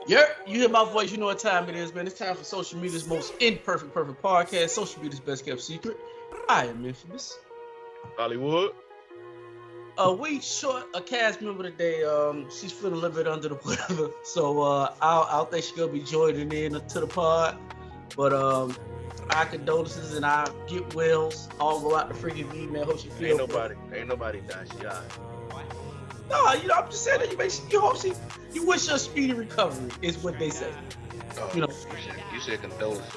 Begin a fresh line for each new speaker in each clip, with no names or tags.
Yeah, you hear my voice, you know what time it is, man. It's time for social media's most imperfect, perfect podcast, social media's best kept secret. I am infamous.
Hollywood.
We short a cast member today. She's feeling a little bit under the weather, so I don't think she's gonna be joining in to the pod. But our condolences and our get wells all go out to freaking V, man. Hope she feel.
Ain't nobody dying. She alright.
No, you know, I'm just saying that you hope you wish her a speedy recovery is what they say. You know.
You said condolences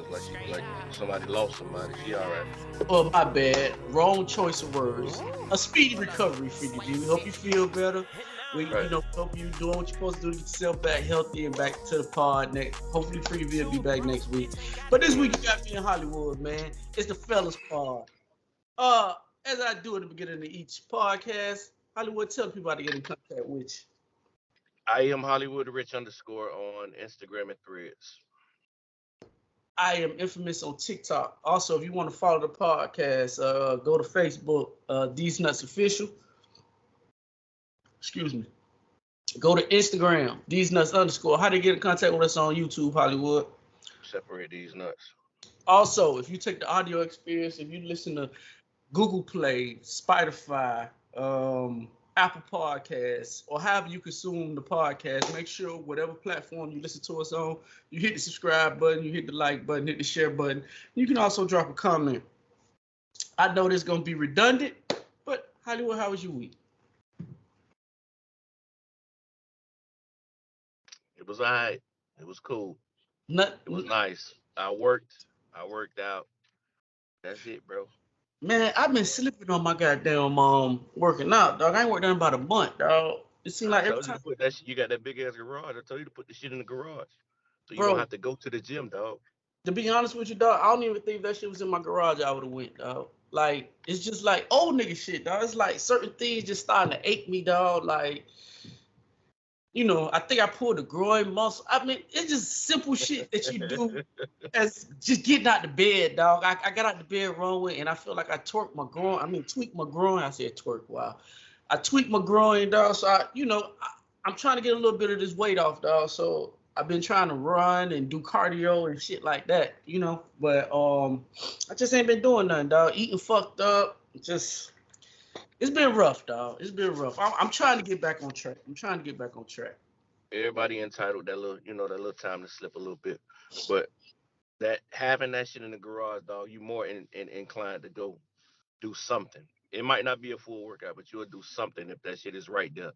like somebody lost somebody. She alright.
Oh, my bad. Wrong choice of words. A speedy recovery for you, G. We hope you feel better. We, hope you doing what you're supposed to do to get yourself back healthy and back to the pod next. Hopefully, Free V will be back next week. But this week, you got me in Hollywood, man. It's the fellas pod. As I do at the beginning of each podcast, Hollywood, tell people how to get in contact with you.
I am Hollywood Rich _ on Instagram and Threads.
I am infamous on TikTok. Also, if you want to follow the podcast, go to Facebook, Theze Nutz Official. Excuse me. Go to Instagram, Theze Nutz _ How to get in contact with us on YouTube, Hollywood.
Separate these nuts.
Also, if you take the audio experience, if you listen to Google Play, Spotify, Apple Podcasts, or however you consume the podcast, make sure whatever platform you listen to us on, you hit the subscribe button, you hit the like button, hit the share button. You can also drop a comment. I know this is going to be redundant, but Hollywood, how was your week?
It was alright. It was cool.
It
was nice. I worked out. That's it, bro.
Man, I've been sleeping on my goddamn working out, dog. I ain't worked done about a month, dog. It seems like every time
you got that big ass garage. I told you to put the shit in the garage, so you
Bro,
don't have to go to the gym, dog.
To be honest with you, dog, I don't even think if that shit was in my garage, I would have went, dog. Like, it's just like old nigga shit, dog. It's like certain things just starting to ache me, dog. Like, you know, I think I pulled a groin muscle. I mean, it's just simple shit that you do as just getting out the bed, dog. I got out the bed wrong way, and I feel like I tweaked my groin. I said twerk, wow. I tweaked my groin, dog. So, I'm trying to get a little bit of this weight off, dog. So, I've been trying to run and do cardio and shit like that, you know. But I just ain't been doing nothing, dog. Eating fucked up. It's been rough, dog. It's been rough. I'm trying to get back on track.
Everybody entitled that little time to slip a little bit, but that having that shit in the garage, dog, you more inclined to go do something. It might not be a full workout, but you'll do something if that shit is right there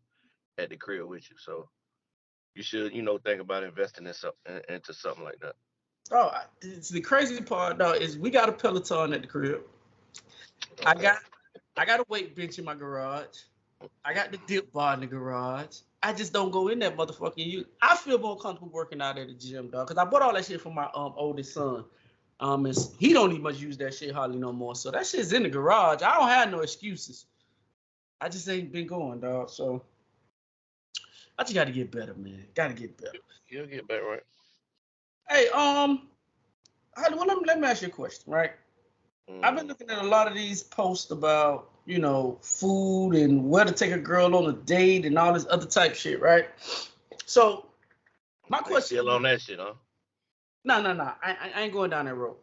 at the crib with you. So you should, think about investing into something like that.
Oh, it's the crazy part, dog, is we got a Peloton at the crib. Okay. I got a weight bench in my garage. I got the dip bar in the garage. I just don't go in that motherfucking I feel more comfortable working out at the gym, dog, because I bought all that shit for my oldest son. And he don't even much use that shit hardly no more. So that shit's in the garage. I don't have no excuses. I just ain't been going, dog. So I just got to get better, man. Got to get better.
You'll get better, right?
Hey, let me ask you a question, right? I've been looking at a lot of these posts about, food and where to take a girl on a date and all this other type shit, right? So, my question...
Still on that shit, huh?
No. I ain't going down that road.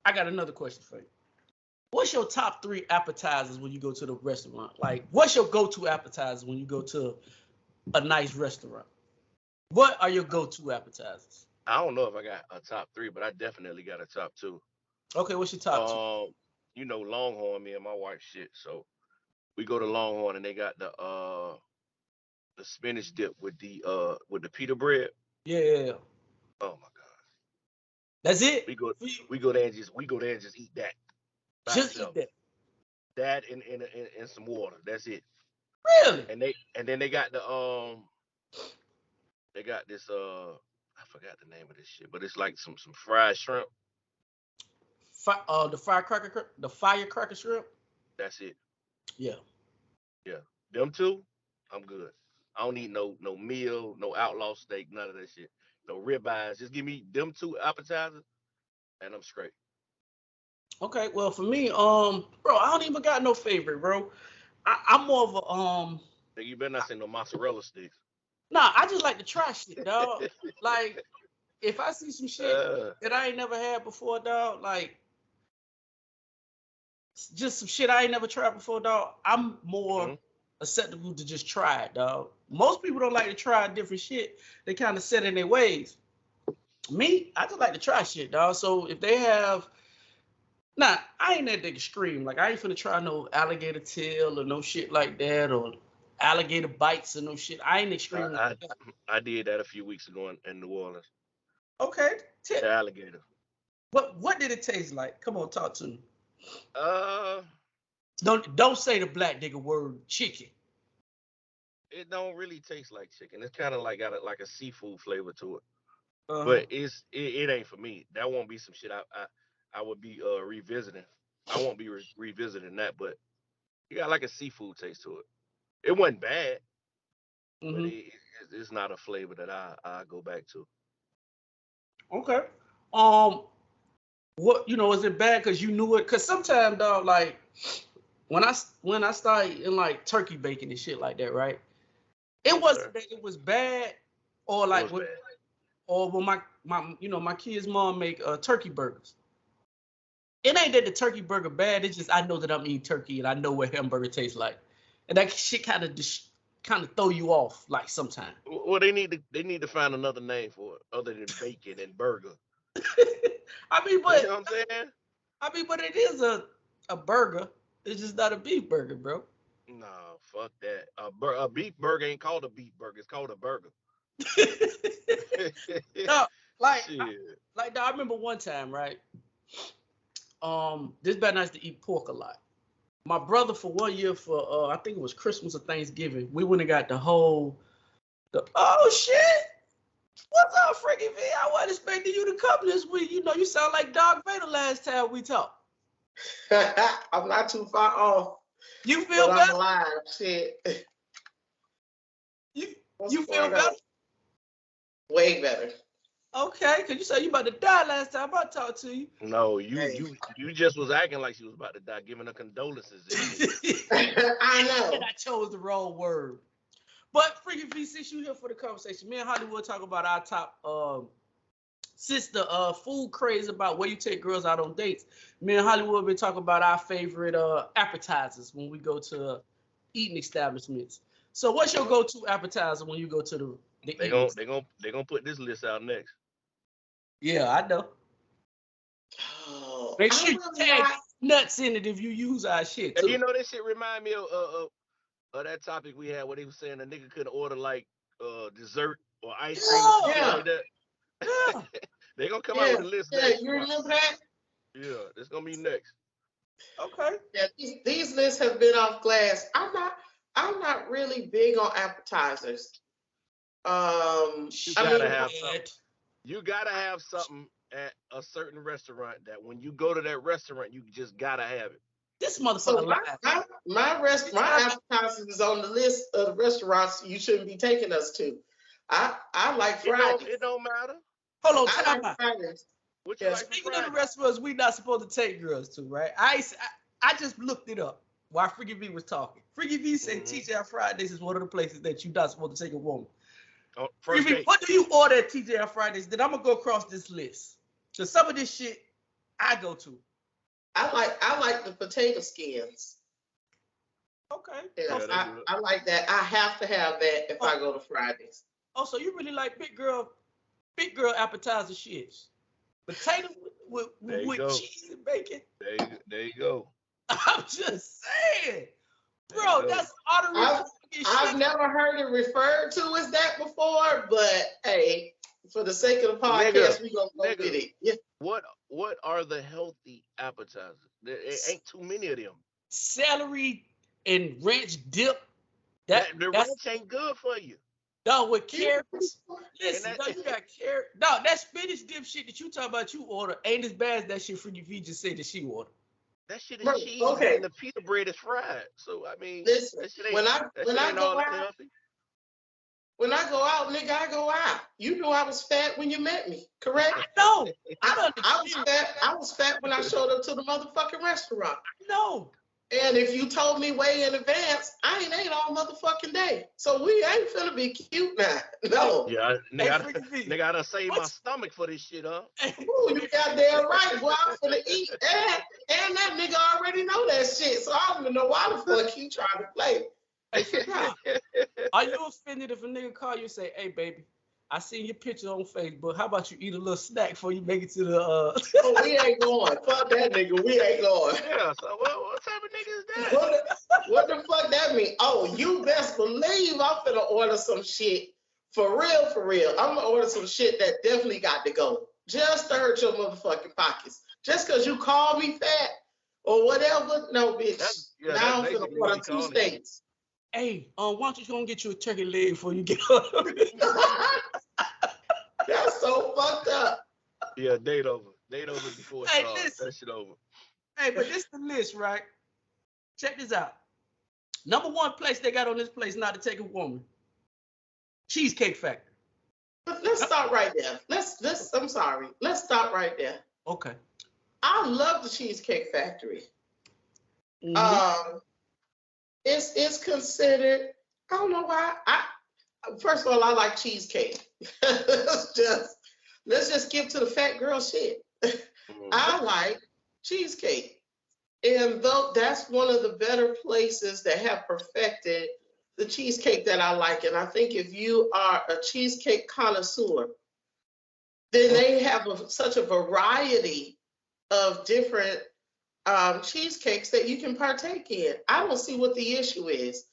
I got another question for you. What's your top 3 appetizers when you go to the restaurant? Like, what's your go-to appetizers when you go to a nice restaurant? What are your go-to appetizers?
I don't know if I got a top 3, but I definitely got a top 2.
Okay, what's your top 2?
Longhorn, me and my wife shit. So we go to Longhorn and they got the spinach dip with the pita bread.
Yeah.
Oh my god.
That's it.
We go there and just eat that.
Just eat that.
That and some water. That's it.
Really?
And then they got they got this I forgot the name of this shit, but it's like some fried shrimp.
The firecracker shrimp.
That's it.
Yeah.
Them two, I'm good. I don't need no meal, no outlaw steak, none of that shit. No ribeyes. Just give me them 2 appetizers, and I'm straight.
Okay, well for me, bro, I don't even got no favorite, bro. I'm more of a
You better not say no mozzarella sticks.
Nah, I just like to try shit, dog. Like, if I see some shit that I ain't never had before, dog, like just some shit I ain't never tried before, dog, I'm more acceptable to just try it, dog. Most people don't like to try different shit. They kind of set in their ways. Me, I just like to try shit, dog. So if they have, nah, I ain't that extreme. Like I ain't finna try no alligator tail or no shit like that, or alligator bites or no shit. I ain't extreme like that.
I did that a few weeks ago in New Orleans.
Okay,
the alligator.
What did it taste like? Come on, talk to me.
Uh,
Don't say the black nigga word, chicken.
it don't really taste like chicken. It's kind of like got like a seafood flavor to it.
Uh-huh.
But it ain't for me. That won't be some shit I would be revisiting. I won't be revisiting that, but it got like a seafood taste to it. It wasn't bad, but it's not a flavor that I go back to.
Okay. What is it bad because you knew it? Because sometimes, dog, like when I started in like turkey bacon and shit like that, right? It wasn't that it was bad, or like when,
bad.
or when my kid's mom make turkey burgers. It ain't that the turkey burger bad. It's just I know that I'm eating turkey and I know what hamburger tastes like, and that shit kind of throw you off like sometimes.
Well, they need to find another name for it other than bacon and burger.
I mean,
You know what I'm saying?
But it is a burger. It's just not a beef burger, bro.
No, fuck that. A beef burger ain't called a beef burger. It's called a burger.
No, like,
Shit.
I remember one time, right? This bad nice to eat pork a lot. My brother for 1 year for I think it was Christmas or Thanksgiving, we went and got oh shit. What's up, Freaky V? I wasn't expecting you to come this week. You sound like Darth Vader last time we talked.
I'm not too far off.
You feel better?
I'm alive. Shit.
You feel better?
Way better.
Okay, because you said you about to die last time I talked to you.
No, you just was acting like she was about to die, giving her condolences.
I know.
And I chose the wrong word. But Freaky V, since you here for the conversation, me and Hollywood talk about our top sister food craze about where you take girls out on dates. Me and Hollywood been talking about our favorite appetizers when we go to eating establishments. So what's your go-to appetizer when you go to the
They gonna put this list out next.
Yeah, I know.
Oh,
make sure you tag nuts in it if you use our shit too.
You know, this shit remind me of that topic we had where they was saying a nigga couldn't order like dessert or ice cream or something like that.
Yeah.
They gonna come out with a list next.
You remember that?
Yeah, it's gonna be next.
Okay.
Yeah, these lists have been off glass. I'm not really big on appetizers.
You gotta have something at a certain restaurant that when you go to that restaurant, you just gotta have it.
This motherfucker.
So my appetizers is on the list of the restaurants you shouldn't be taking us to. I like Fridays.
It don't matter.
Hold on, time out.
Speaking
of the restaurants we not supposed to take girls to, right? I just looked it up while Freaky V was talking. Freaky V said TGI Fridays is one of the places that you're not supposed to take a woman.
Oh,
Freaky V, what do you order at TGI Fridays? Then I'm gonna go across this list. Cause some of this shit I go to.
I like the potato skins.
Okay.
Yeah, I like that. I have to have that if I go to Fridays.
Oh, so you really like big girl appetizer shits? Potato with cheese and bacon.
There you go.
I'm just saying, bro. That's
I've never heard it referred to as that before, but hey, for the sake of the podcast, we gonna go with it. Yeah.
What are the healthy appetizers? There ain't too many of them.
Celery and ranch dip.
The ranch ain't good for you.
No, with carrots. Listen, you got carrot. No, that spinach dip shit that you talking about you order ain't as bad as that shit Freaky V just said that she ordered.
That shit is cheese and the pita bread is fried. So I mean,
listen,
that shit ain't,
when I go out,
healthy.
When I go out, nigga, I go out. You knew I was fat when you met me, correct?
I know.
I was fat when I showed up to the motherfucking restaurant.
No.
And if you told me way in advance, I ain't ate all motherfucking day. So we ain't finna be cute now. No.
Yeah,
Hey,
nigga, I done saved my stomach for this shit, huh?
Ooh, you got damn right. Boy, I'm finna eat. And that nigga already know that shit. So I don't even know why the fuck he trying to play.
Are you offended if a nigga call you and say, hey, baby, I seen your picture on Facebook. How about you eat a little snack before you make it to the
Oh, we ain't going. Fuck that nigga. We ain't going.
Yeah, so what type of nigga is that?
What the fuck that mean? Oh, you best believe I'm finna order some shit. For real, for real. I'm gonna order some shit that definitely got to go. Just to hurt your motherfucking pockets. Just cause you call me fat or whatever. No, bitch. Now I'm finna order 2 steaks.
Hey, why don't you go and get you a turkey leg before you get up?
That's so fucked up.
Yeah, date over. Date over before it starts. That shit over.
Hey, but this is the list, right? Check this out. Number 1 place they got on this place not to take a woman. Cheesecake Factory.
Let's start right there. I'm sorry. Let's stop right there.
Okay.
I love the Cheesecake Factory.
Mm-hmm.
It's considered, I don't know why. First of all, I like cheesecake. let's just skip to the fat girl shit. I like cheesecake. And though that's one of the better places that have perfected the cheesecake that I like. And I think if you are a cheesecake connoisseur, then they have such a variety of different cheesecakes that you can partake in. I don't see what the issue is.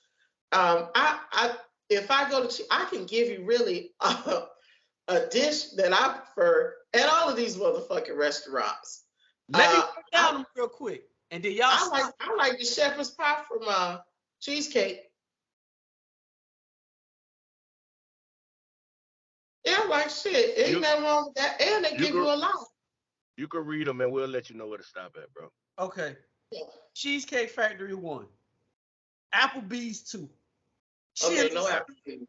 If I go to, I can give you really a dish that I prefer at all of these motherfucking restaurants.
Let me break down them real quick, and then y'all.
I like the shepherd's pie from cheesecake. Yeah, like shit. Ain't nothing wrong with that, and they give you a lot.
You can read them, and we'll let you know where to stop at, bro.
Okay. Yeah. Cheesecake Factory 1. Applebee's 2.
Okay, no Applebee's.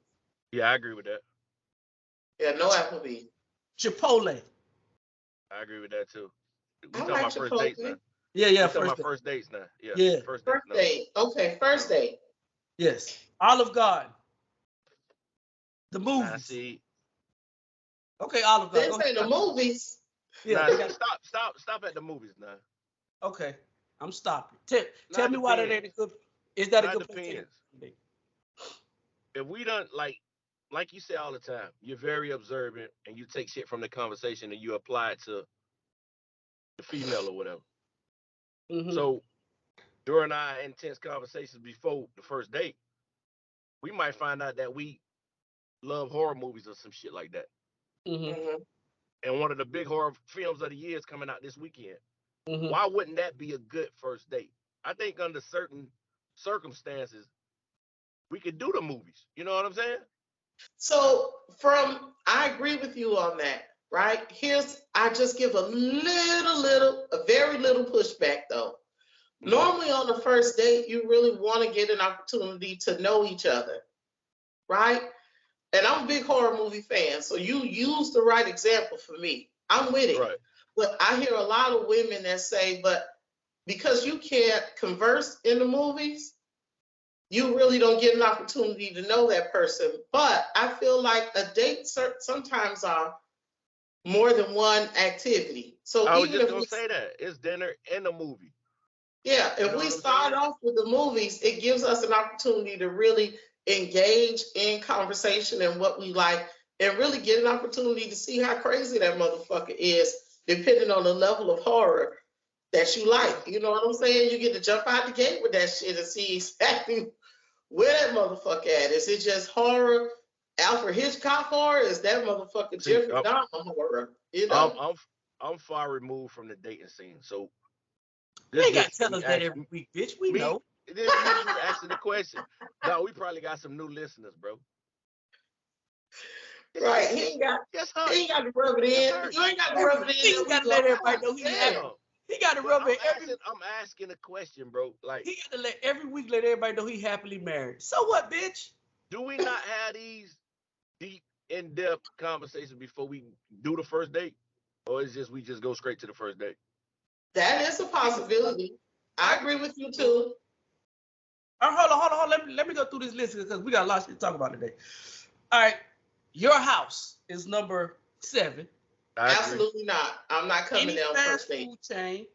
Yeah, I agree with that.
Yeah, no Applebee's.
Chipotle.
I agree with that too. We
talking
about first dates now.
Yeah.
First dates now.
Yeah.
First date. Okay, first date.
Yes. Olive Garden. The movies.
I see.
Okay, Olive Garden.
They say the movies.
Yeah. Stop at the movies now.
Okay, I'm stopping. Tell me why that ain't a good. Is that a good
depends. If we don't like you say all the time, you're very observant and you take shit from the conversation and you apply it to the female or whatever. Mm-hmm. So during our intense conversations before the first date, we might find out that we love horror movies or some shit like that. Mm-hmm. And one of the big horror films of the year is coming out this weekend. Mm-hmm. Why wouldn't that be a good first date? I think under certain circumstances, we could do the movies. You know what I'm saying?
So I agree with you on that, right? I just give a very little pushback though. Mm-hmm. Normally on the first date, you really want to get an opportunity to know each other, right? And I'm a big horror movie fan, so you use the right example for me. I'm with it. Right. But I hear a lot of women that say, but because you can't converse in the movies, you really don't get an opportunity to know that person. But I feel like a date sometimes are more than one activity. So
I was just going to say that. It's dinner and a movie.
Yeah, if we start off with the movies, it gives us an opportunity to really engage in conversation and what we like and really get an opportunity to see how crazy that motherfucker is, depending on the level of horror that you like. You know what I'm saying? You get to jump out the gate with that shit and see exactly where that motherfucker at. Is it just horror, Alfred Hitchcock horror? Is that motherfucker Jeffrey Dahmer horror? You know?
I'm far removed from the dating scene, so
you ain't gotta tell us that every week, bitch. We know.
This is you asking the question. No, we probably got some new listeners, bro.
Right, he ain't got to rub it in. You ain't got to rub it in.
He got to let everybody know he got to rub it in.
I'm asking a question, bro. Like
he got to let everybody know he happily married. So what, bitch?
Do we not have these deep, in-depth conversations before we do the first date? Or is we just go straight to the first date?
That is a possibility. I agree with you too.
All right, hold on. Let me go through this list because we got a lot of shit to talk about today. All right, your house is number 7.
Absolutely not. I'm not coming
Any
down
fast
first date.
food chain,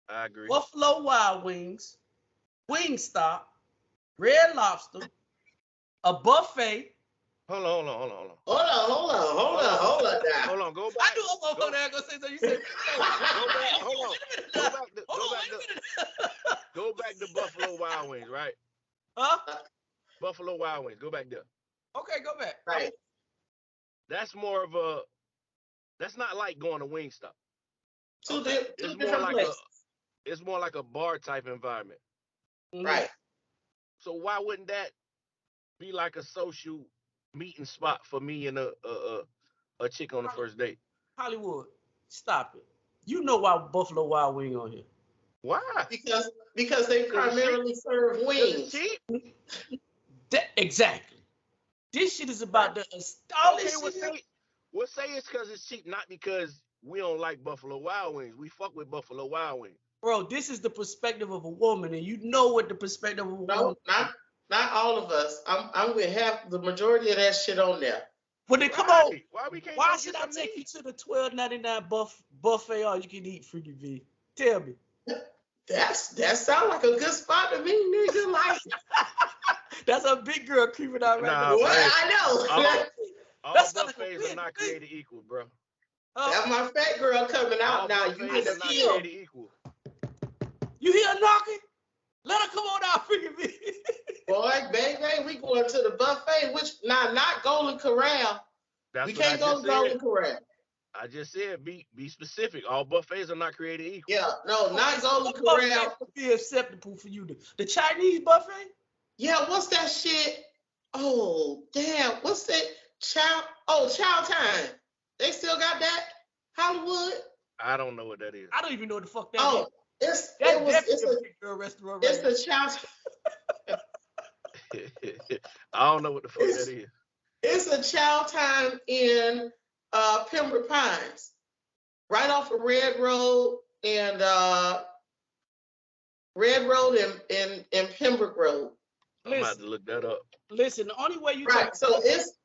I agree.
Buffalo Wild Wings, Wingstop, Red Lobster, a buffet.
Hold on.
Hold on now.
Hold on. Go back.
I knew a motherfucker that gonna say so. You said
Go back. Hold on. Go back to Buffalo Wild Wings, right?
Huh?
Buffalo Wild Wings. Go back there.
Okay, go back.
Right.
That's more of a. That's not like going to Wingstop.
Two
It's more
different
like
places.
It's more like a bar type environment.
Mhm.
Right.
So why wouldn't that be like a social meeting spot for me and a chick on the first date?
Hollywood, stop it. You know why Buffalo Wild Wing on here?
Why?
Because they primarily serve wings.
Cheap.
Exactly. This shit is about the all
Okay,
this shit.
we'll say it's because it's cheap, not because we don't like Buffalo Wild Wings. We fuck with Buffalo Wild Wings.
Bro, this is the perspective of a woman, and you know what the perspective of a woman.
No, not all of us. I'm gonna have the majority of that shit on there.
But then come on,
Why we can't?
why
go
should
get
I
some
take
meat?
you to the $12.99 buffet all you can eat Freaky V? Tell me.
That sounds like a good spot to me, nigga. Like,
That's a big girl creeping out right
Nah,
now.
what?
man.
I know.
All
That's not like a
buffets are
win,
not
man.
created equal, bro.
That's my fat girl coming
All
out now. You
buffets
get
are
the
not
feel.
created equal.
You hear her knocking? Let her come on out, Freaky V.
Boy, baby, we going to the buffet, which not Golden Corral.
That's
We
what I
can't go
just
to Golden
said.
Corral.
I just said be specific. All buffets are not created equal.
Yeah, no, not Golden
What buffet
Corral.
would be acceptable for you? The Chinese buffet?
Yeah, what's that shit? Oh, damn. What's that? Chow Time. They still got that? Hollywood?
I don't know what that is.
I don't even know what the fuck that
Oh,
is.
it's
That's
a
a big girl restaurant right
it's
there.
a Chow
I don't know what the fuck that is.
It's a Chow Time in Pembroke Pines. Right off of Red Road and Pembroke Road.
I'm about to look that up.
Listen, the only way you
Right. So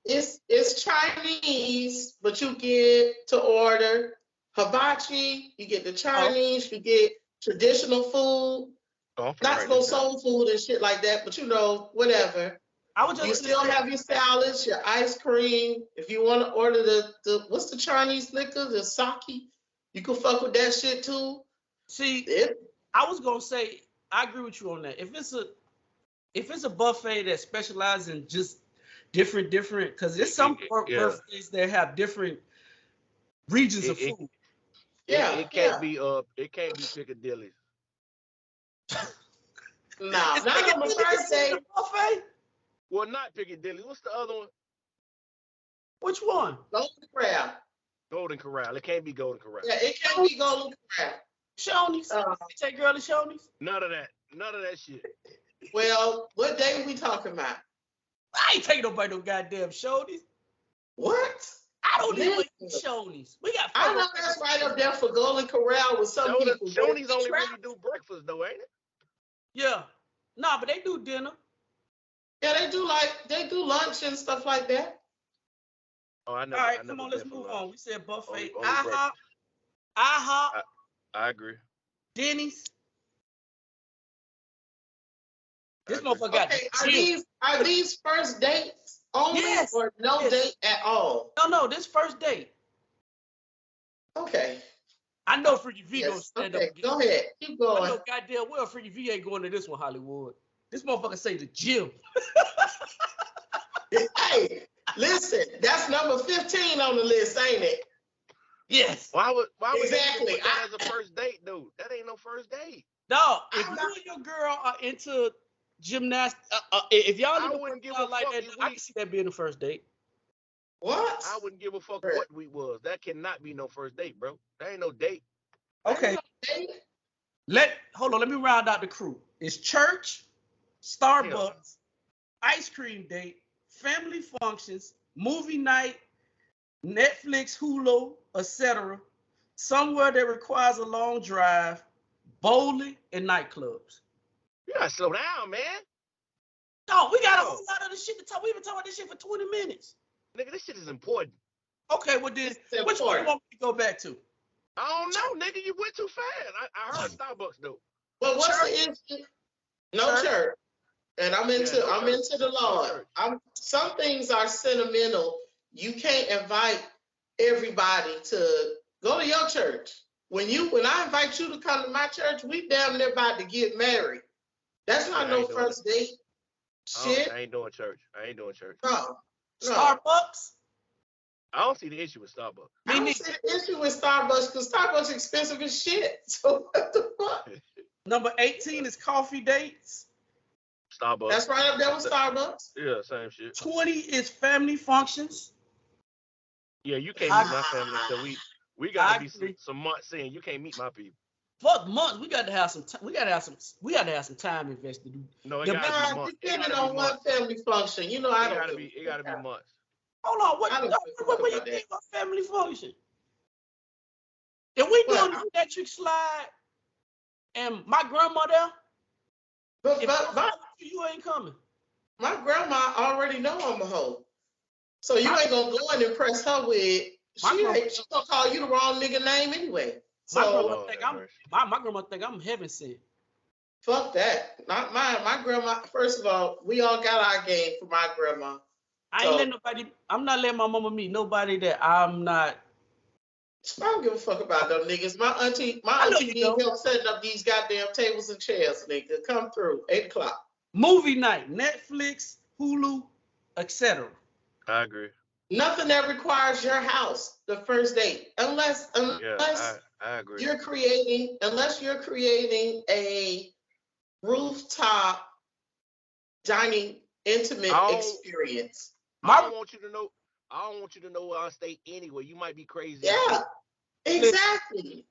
it's Chinese, but you get to order hibachi, you get the Chinese, you get traditional food,
Oh, I'm finna
not
write
no
this down.
soul food and shit like that, but whatever.
I was
You
just
still have your salads, your ice cream. If you want to order the what's the Chinese liquor, the sake, you can fuck with that shit too.
see.
It,
I was gonna say I agree with you on that. If it's a buffet that specializes in just different, because there's some buffets that have different regions of food.
It can't be Piccadilly.
nah,
Is
not on the
Piccadilly
first day.
considered a buffet?
Well, not Piccadilly. What's the other one?
Which one?
Golden Corral.
Golden Corral. It can't be Golden Corral.
Yeah, it can't be Golden Corral.
Shoney's. Take girl to Shoney's.
None of that shit.
Well, what day we talking about?
I ain't taking nobody no goddamn Shoney's.
What?
I don't even eat Shoney's. We got.
I know that's right up there for Golden Corral with some people.
Shoney's only really do breakfast though, ain't it?
Yeah. Nah, but they do dinner.
Yeah, they do lunch and stuff like that.
Oh, I know.
All right, come on, let's move on. We said buffet. IHOP.
I agree.
Denny's. This motherfucker got.
Okay, are these first dates only or no date at all?
No, this first date.
Okay.
I know Freaky V gonna stand up.
Go ahead. Keep going.
I know goddamn well Freaky V ain't going to this one, Hollywood. This motherfucker say the gym.
Hey, listen, that's number 15 on the list, ain't it?
Yes.
Why would
exactly
you put that as a first date, dude? That ain't no first date.
Dog, if you and your girl are into gymnastics, if y'all
I
into
wouldn't give
out
a
like
fuck
that,
if
I can see that being the first date.
What?
I wouldn't give a fuck what week was. That cannot be no first date, bro. That ain't no date.
Okay. Hold on, let me round out the crew. It's church, Starbucks, ice cream date, family functions, movie night, Netflix, Hulu, etc. Somewhere that requires a long drive, bowling, and nightclubs.
You gotta slow down, man.
Dog, we got a whole lot of this shit to talk. We've been talking about this shit for 20 minutes.
Nigga, this shit is important.
Okay, well then, which one you want me to go back to?
I don't know, nigga. You went too fast. I heard Starbucks though.
Well, what's the issue? No church. And I'm into the Lord. Some things are sentimental. You can't invite everybody to go to your church. When I invite you to come to my church, we damn near about to get married. That's not no first date. Shit.
I ain't doing church.
No.
Starbucks?
I don't see the issue with Starbucks.
I don't see the issue with Starbucks because Starbucks is expensive as shit. So what the fuck?
Number 18 is coffee dates.
Starbucks.
That's right up there with Starbucks.
Yeah, same shit.
20 is family functions.
Yeah, you can't meet my family until we gotta be some months in. You can't meet my people.
Fuck months. We got to have some. We got to have some time invested.
No, it gotta be months.
Depending on what family function, you know,
it gotta be months.
Hold on, what you think about family function? If we go on the electric slide and my grandma there, but you ain't coming.
My grandma already know I'm a hoe. So you ain't gonna go and impress her with she gonna call you the wrong nigga name anyway. So
my grandma think I'm heaven sent.
Fuck that. Not mine. My grandma, first of all, we all got our game for my grandma.
I'm not letting my mama meet nobody that I'm not.
I don't give a fuck about them niggas. My auntie need help setting up these goddamn tables and chairs, nigga. Come through, 8 o'clock.
Movie night, Netflix, Hulu, etc.
I agree.
Nothing that requires your house, the first date. Unless
I agree.
You're creating a rooftop dining intimate experience.
I don't want you to know where I stay anyway. You might be crazy.
Yeah, exactly.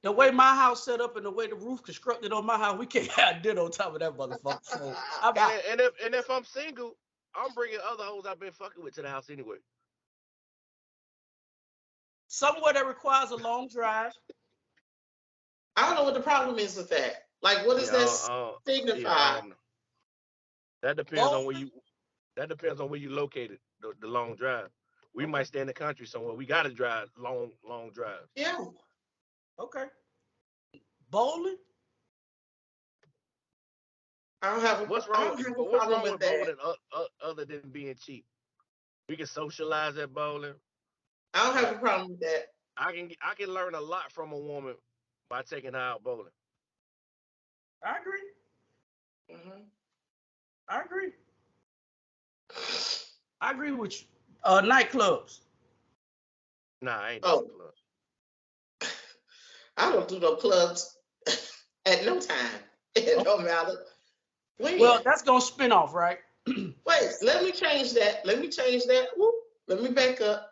The way my house set up and the way the roof constructed on my house, we can't have dinner on top of that motherfucker. So
and if I'm single, I'm bringing other hoes I've been fucking with to the house anyway.
Somewhere that requires a long drive.
I don't know what the problem is with that. Like, what does that signify?
That depends on where you. That depends on where you located. The long drive. We might stay in the country somewhere. We gotta drive long drives.
Yeah.
Okay. Bowling.
I don't have a problem with
bowling other than being cheap? We can socialize at bowling.
I don't have a problem with that.
I can learn a lot from a woman by taking her out bowling.
I agree.
Mm-hmm.
I agree with you. Nightclubs.
Nah, I ain't doing clubs.
I don't do no clubs at no time. It don't matter.
Well, that's gonna spin off, right?
Wait, let me change that. Whoop. Let me back up.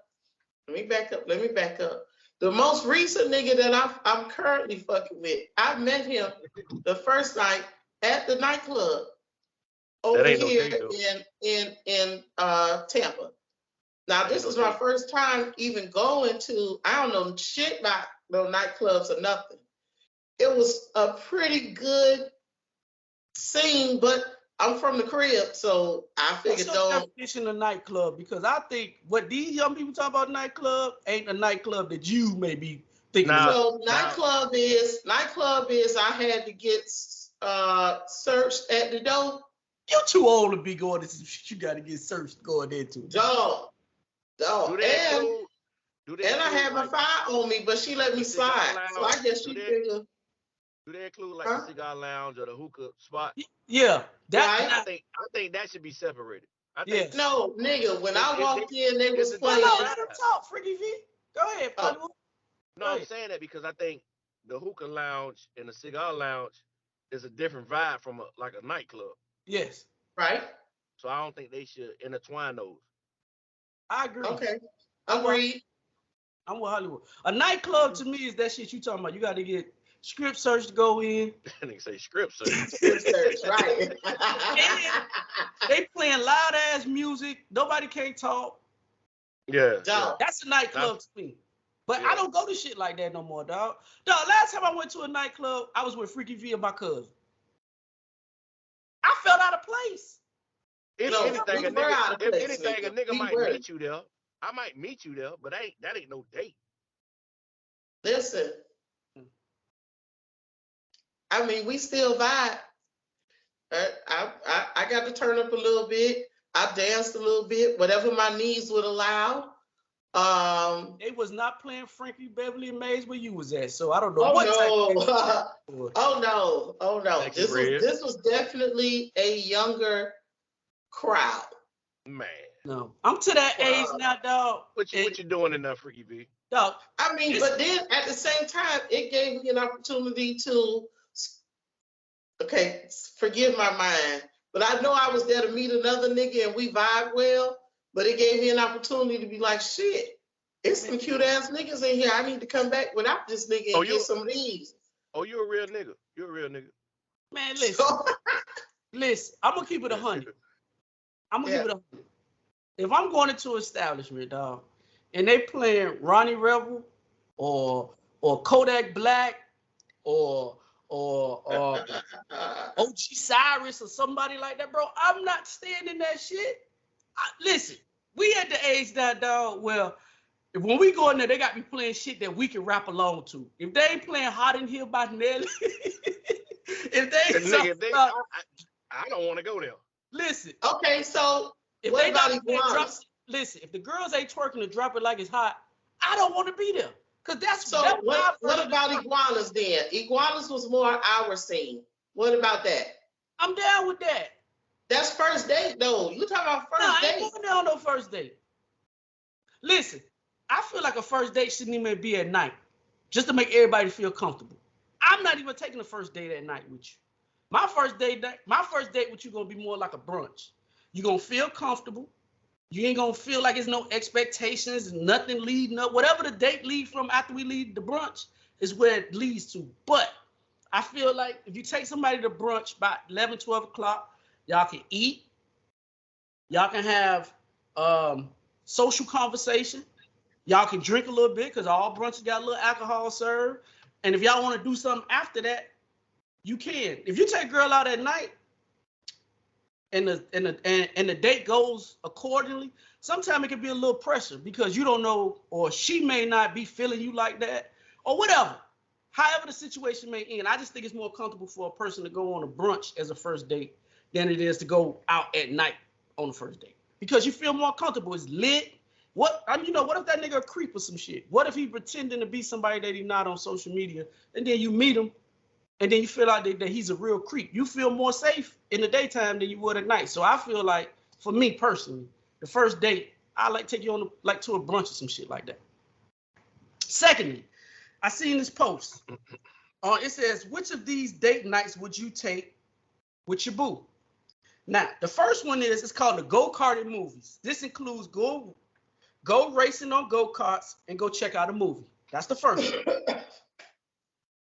The most recent nigga that I'm currently fucking with, I met him the first night at the nightclub over here in Tampa. Now this is my first time even going to. I don't know shit about no nightclubs or nothing. It was a pretty good scene, but I'm from the crib, so I figured
what's your definition of nightclub? Because I think what these young people talk about nightclub ain't a nightclub that you may be thinking about.
So nightclub is I had to get searched at the door.
You're too old to be going to some shit you got to get searched going into.
Dog. And I had my fire on me, but she let me slide. So I guess she figured.
Do they include like the cigar lounge or the hookah spot?
Yeah,
I think that should be separated.
No, nigga. When I walked in, they was playing.
No, let her talk, Freaky V. Go ahead,
I'm saying that because I think the hookah lounge and the cigar lounge is a different vibe from a nightclub.
Yes.
Right.
So I don't think they should intertwine those.
I agree.
Okay. Agreed.
I'm with Hollywood. A nightclub to me is that shit you talking about. You got to get script search to go in.
Nigga say script search.
Script search, right.
They playing loud ass music. Nobody can't talk.
Yeah.
That's a nightclub to me. But I don't go to shit like that no more, dog. Dog, last time I went to a nightclub, I was with Freaky V and my cousin. I felt out of place.
If
No,
anything,
we were out of
if
place,
anything, a
nigga.
nigga
We
might
were.
meet you there. I might meet you there, but that ain't no date.
Listen, I mean, we still vibe. I got to turn up a little bit. I danced a little bit, whatever my needs would allow.
They was not playing Frankie Beverly and Maze where you was at, so I don't know
Oh
what type
no.
of
Oh no.
Thank you, Red.
This was definitely a younger crowd.
Man,
no. I'm to that age now, dog.
what you doing in that Freaky V?
Dog,
I mean, but then at the same time, it gave me an opportunity to, okay, forgive my mind, but I know I was there to meet another nigga and we vibe well, but it gave me an opportunity to be like, shit, it's some cute ass niggas in here. I need to come back without this nigga and get some of these.
Oh, you a real nigga. You a real nigga.
man, listen. Listen, I'm gonna keep it 100. I'm gonna keep it 100. If I'm going into an establishment, dog, and they playing Ronnie Rebel or Kodak Black or OG Cyrus or somebody like that, bro, I'm not staying in that shit. Listen, we at the age now, dog, well, when we go in there, they got me playing shit that we can rap along to. If they ain't playing Hot in Here by Nelly, if they ain't
nigga, I don't want to go there.
Listen.
Okay, so
if
what
they
about
not
Iguanas?
Listen, if the girls ain't twerking to drop it like it's hot, I don't want to be there. Cause that's
so
that's
what about Iguanas then? Iguanas was more our scene. What about that?
I'm down with that.
That's first date though. You talking about first date?
I ain't going there on no first date. Listen, I feel like a first date shouldn't even be at night, just to make everybody feel comfortable. I'm not even taking a first date at night with you. My first date with you gonna be more like a brunch. You gonna feel comfortable. You ain't gonna feel like it's no expectations, nothing leading up. Whatever the date leads from after we leave the brunch is where it leads to. But I feel like if you take somebody to brunch by 11, 12 o'clock, y'all can eat. Y'all can have social conversation. Y'all can drink a little bit because all brunches got a little alcohol served. And if y'all want to do something after that, you can. If you take a girl out at night and the date goes accordingly, sometimes it can be a little pressure because you don't know, or she may not be feeling you like that, or whatever. However the situation may end, I just think it's more comfortable for a person to go on a brunch as a first date than it is to go out at night on the first date because you feel more comfortable. It's lit. What if that nigga a creep or some shit? What if he pretending to be somebody that he's not on social media, and then you meet him, and then you feel like that he's a real creep? You feel more safe in the daytime than you would at night. So I feel like, for me personally, the first date, I like take you on to a brunch or some shit like that. Secondly, I seen this post. It says, which of these date nights would you take with your boo? Now, the first one it's called the go-karting movies. This includes go racing on go-karts and go check out a movie. That's the first one.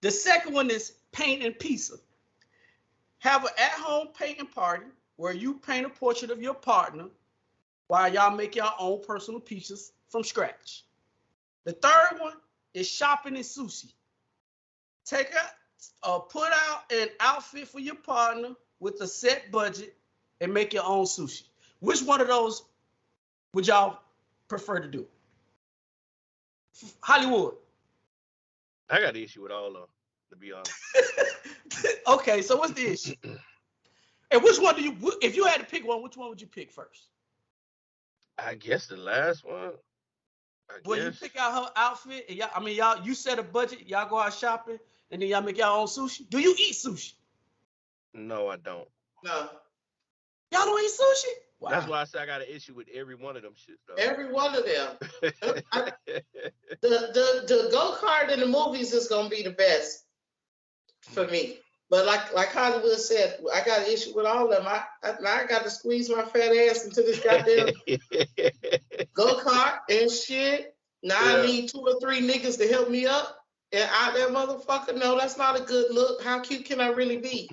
The second one is paint and pizza. Have an at-home painting party where you paint a portrait of your partner while y'all make your own personal pizzas from scratch. The third one is shopping and sushi. Put out an outfit for your partner with a set budget and make your own sushi. Which one of those would y'all prefer to do? Hollywood.
I got the issue with all of them, to be honest.
Okay, so what's the issue? And which one if you had to pick one, which one would you pick first?
I guess the last one.
You pick out her outfit, and you set a budget, y'all go out shopping, and then y'all make y'all own sushi. Do you eat sushi?
No, I don't.
No.
Y'all don't eat sushi?
Wow. That's why I say I got an issue with every one of them shit, though.
Every one of them. The go-kart in the movies is gonna be the best for me. But like Hollywood said, I got an issue with all of them. I got to squeeze my fat ass into this goddamn go-kart and shit. Now I need 2 or 3 niggas to help me up. And out that motherfucker, no, that's not a good look. How cute can I really be?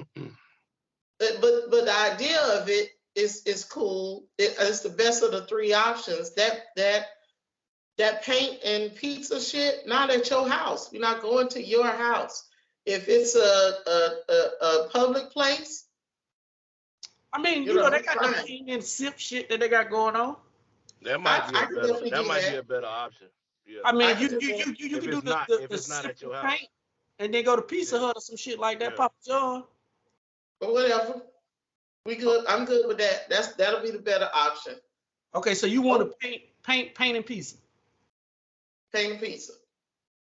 But the idea of it is cool. It's the best of the 3 options. That paint and pizza shit, not at your house. You're not going to your house. If it's a public place,
I mean,
You know,
they
it's
got the
fine.
paint and sip shit that they got going on.
That might be
I
a
can
better.
definitely
That
do
might be
that.
a better option. Yeah.
I
I
mean,
can do that.
you
If
can do
it's not
the
if it's not
sip
at
and
your house.
paint and then go to Pizza
Yeah.
Hut or some shit like that,
Yeah.
Papa John.
But whatever. We good. I'm good with that. That'll be the better option.
Okay, so you want to paint and pizza.
Paint a pizza.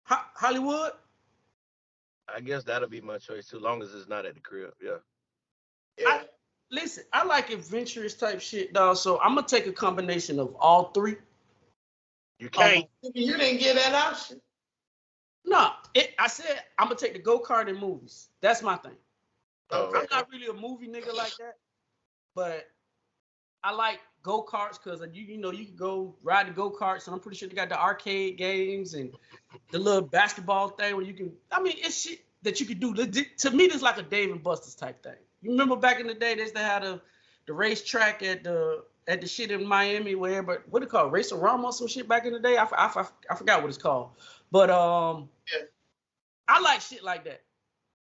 Hollywood?
I guess that'll be my choice too, long as it's not at the crib. Yeah.
Yeah.
Listen, I like adventurous type shit, dog. So I'm gonna take a combination of all three.
You can't.
You didn't get that option.
No, I said I'm gonna take the go-kart and movies. That's my thing.
Okay.
I'm not really a movie nigga like that, but I like go-karts because you know you can go ride the go-karts, and I'm pretty sure they got the arcade games and the little basketball thing where you can. I mean, it's shit that you can do. To me, it's like a Dave and Buster's type thing. You remember back in the day, they used to have the racetrack at the shit in Miami, where what do you call it? Race-A-Rama or some shit back in the day. I forgot what it's called, but
Yeah.
I like shit like that.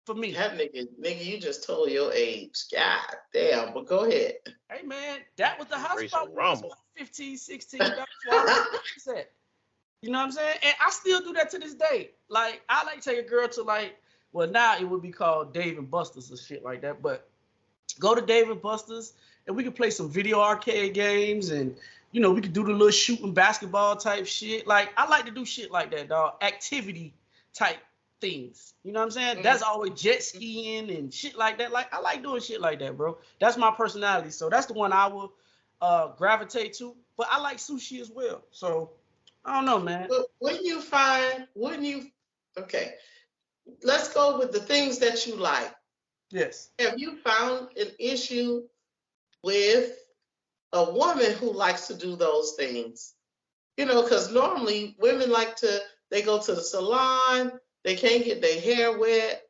For me.
That nigga, you just told your age. God damn, but go ahead.
Hey man, that was the house spot when I was
Race-A-Rama.
about 15, 16. That's what I said. You know what I'm saying? And I still do that to this day. Like, I like to take a girl to well, now it would be called Dave and Buster's or shit like that. But go to Dave and Buster's and we can play some video arcade games and, we could do the little shooting basketball type shit. Like, I like to do shit like that, dog. Activity type things. You know what I'm saying? Mm-hmm. That's always jet skiing and shit like that. Like, I like doing shit like that, bro. That's my personality. So that's the one I will gravitate to. But I like sushi as well. So I don't know, man.
But okay, let's go with the things that you like.
Yes.
Have you found an issue with a woman who likes to do those things? Because normally women they go to the salon, they can't get their hair wet,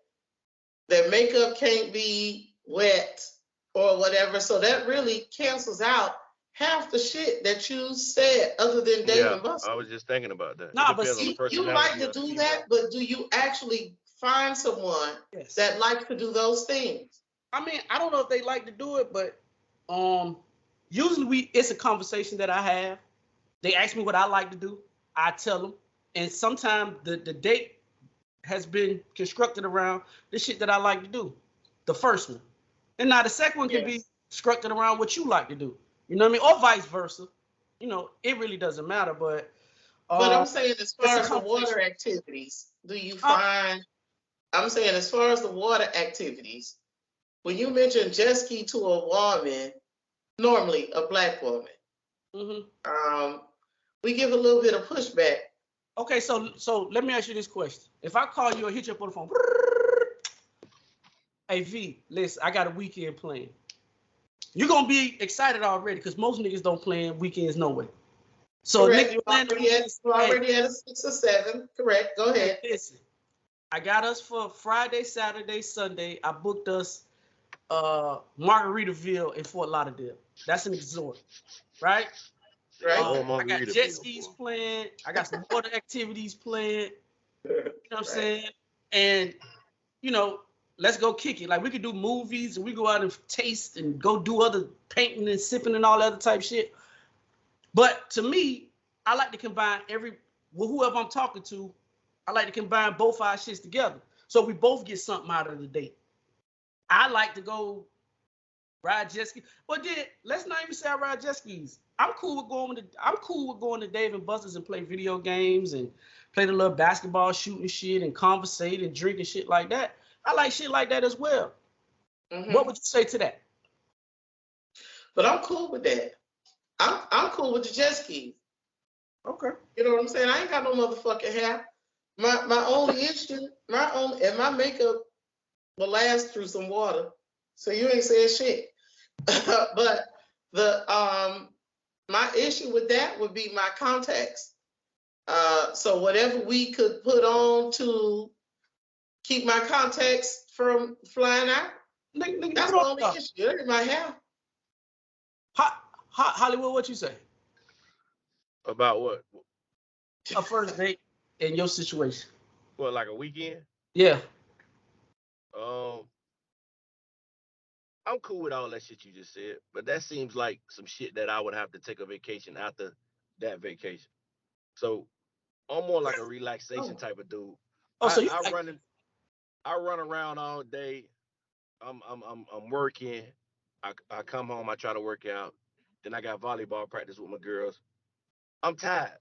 their makeup can't be wet or whatever. So that really cancels out half the shit that you said other than Dave and Buster.
I was just thinking about that.
Nah, but
you like to do that, but do you actually find someone that likes to do those things?
I mean, I don't know if they like to do it, but usually it's a conversation that I have. They ask me what I like to do. I tell them. And sometimes the date has been constructed around the shit that I like to do. The first one. And now the second one can be constructed around what you like to do. You know what I mean? Or vice versa. It really doesn't matter. But
I'm saying as far as the water activities, do you find... I'm saying as far as the water activities, when you mention jet ski to a woman, normally a black woman, we give a little bit of pushback.
Okay, so let me ask you this question. If I call you or hit you up on the phone, hey V, listen, I got a weekend plan. You're gonna be excited already because most niggas don't plan weekends no way. So
correct.
niggas
already at a 6 or 7. Correct. Go ahead.
Listen, I got us for Friday, Saturday, Sunday. I booked us Margaritaville in Fort Lauderdale. That's an resort, right?
Right.
I got jet skis planned. I got some water activities planned. You know what I'm saying? And, let's go kick it. Like, we could do movies and we go out and taste and go do other painting and sipping and all that other type shit. But to me, I like to combine whoever I'm talking to, I like to combine both our shits together. So we both get something out of the date. I like to go ride jet skis. But then let's not even say I ride jet skis. I'm cool with going to Dave and Buster's and play video games and play the little basketball shooting shit and conversate and drink and shit like that. I like shit like that as well. Mm-hmm. What would you say to that?
But I'm cool with that. I'm cool with the jet skis.
Okay.
You know what I'm saying? I ain't got no motherfucking hair. My only issue, and my makeup will last through some water. So you ain't saying shit. But my issue with that would be my contacts. So whatever we could put on to keep my contacts from flying out, that's the only issue. It ain't my hair.
Hollywood, what you say?
About what?
A first date in your situation.
What, like a weekend?
Yeah.
I'm cool with all that shit you just said, but that seems like some shit that I would have to take a vacation after that vacation. So I'm more like a relaxation
Oh,
type of dude.
Oh, so you
I
like
I run around all day. I'm working. I come home. I try to work out. Then I got volleyball practice with my girls. I'm tired.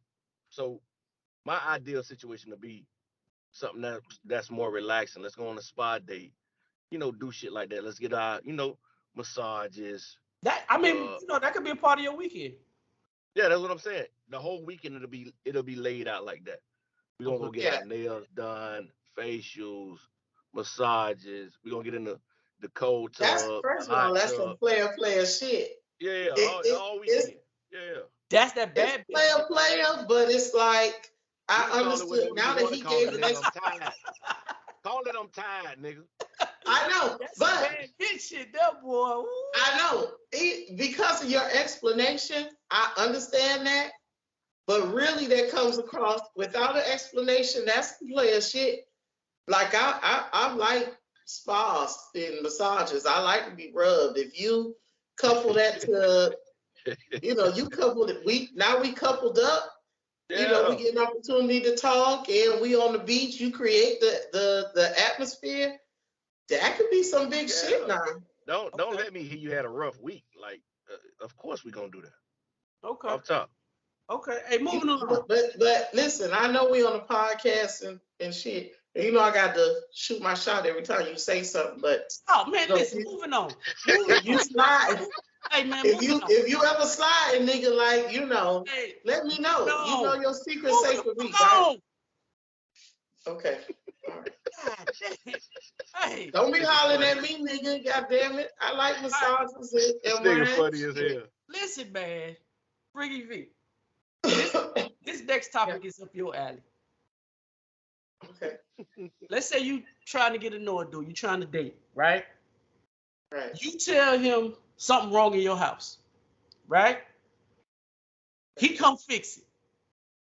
So my ideal situation to be something that's more relaxing. Let's go on a spa date. Do shit like that. Let's get our massages.
that? I mean,
Uh,
that could be a part of your weekend.
yeah, that's what I'm saying. The whole weekend it'll be laid out like that. We're gonna
Okay.
go get
yeah.
our nails done, facials, massages. We're gonna get in the cold
That's
tub, the
first of all,
hot
that's some
tub.
player shit.
Yeah, all
It's
weekend. Yeah.
That's that
it's
bad bitch shit.
player, but it's like
You
I
can call it
understood
whatever you
now that
want to
he
call
gave
it,
an
nigga. I'm tired. Call it I'm tired, nigga.
I know,
That's some
but
bad bitch shit, that boy. Ooh.
I know because of your explanation, I understand that. But really, that comes across without an explanation. That's the player shit. Like I like spas and massages. I like to be rubbed. If you couple that to, you coupled it. We coupled up. We
Yeah.
get an opportunity to talk, and we on the beach. You create the atmosphere. That could be some big shit
Yeah.
now.
Don't
Okay.
let me hear you had a rough week. Like, of course we gonna do that.
Okay.
Off top.
Okay. Hey, moving along.
But listen, I know we on a podcast and shit. And I got to shoot my shot every time you say something. But
Oh man, listen,
if
moving on. Moving
if you
on.
slide,
Hey man,
if
moving
you
on.
if you ever slide, nigga, like
Hey,
let me
moving
know. You know
on.
your secret's
Moving
safe
the
with me,
fuck
right?
on.
Okay. All right.
God damn. Hey,
Don't be
This nigga
hollering
funny.
at me, nigga. God damn it. I like
all right.
massages
This
and
nigga
wine.
funny as
Shit.
hell.
Listen, man. Freaky V. This this next
Yeah.
topic is up your alley.
Okay.
Let's say you trying to get to know a dude, you trying to date, right?
Right.
You tell him something wrong in your house, right? He come fix it.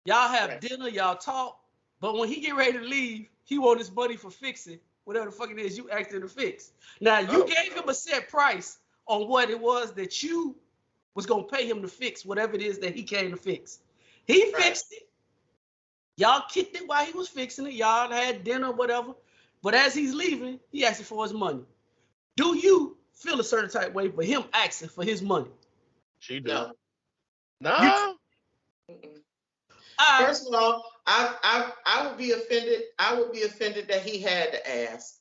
Y'all have
Right.
dinner, y'all talk, but when he get ready to leave, he want his money for fixing whatever the fuck it is you asked him to fix. Now you
Oh,
gave him a set price on what it was that you was gonna pay him to fix whatever it is that he came to fix. He
Right.
fixed it. Y'all kicked it while he was fixing it. Y'all had dinner, whatever. But as he's leaving, he asking for his money. Do you feel a certain type way for him asking for his money?
she do.
No.
You
No.
Mm-mm.
all right.
First of all, I would be offended. I would be offended that he had to ask.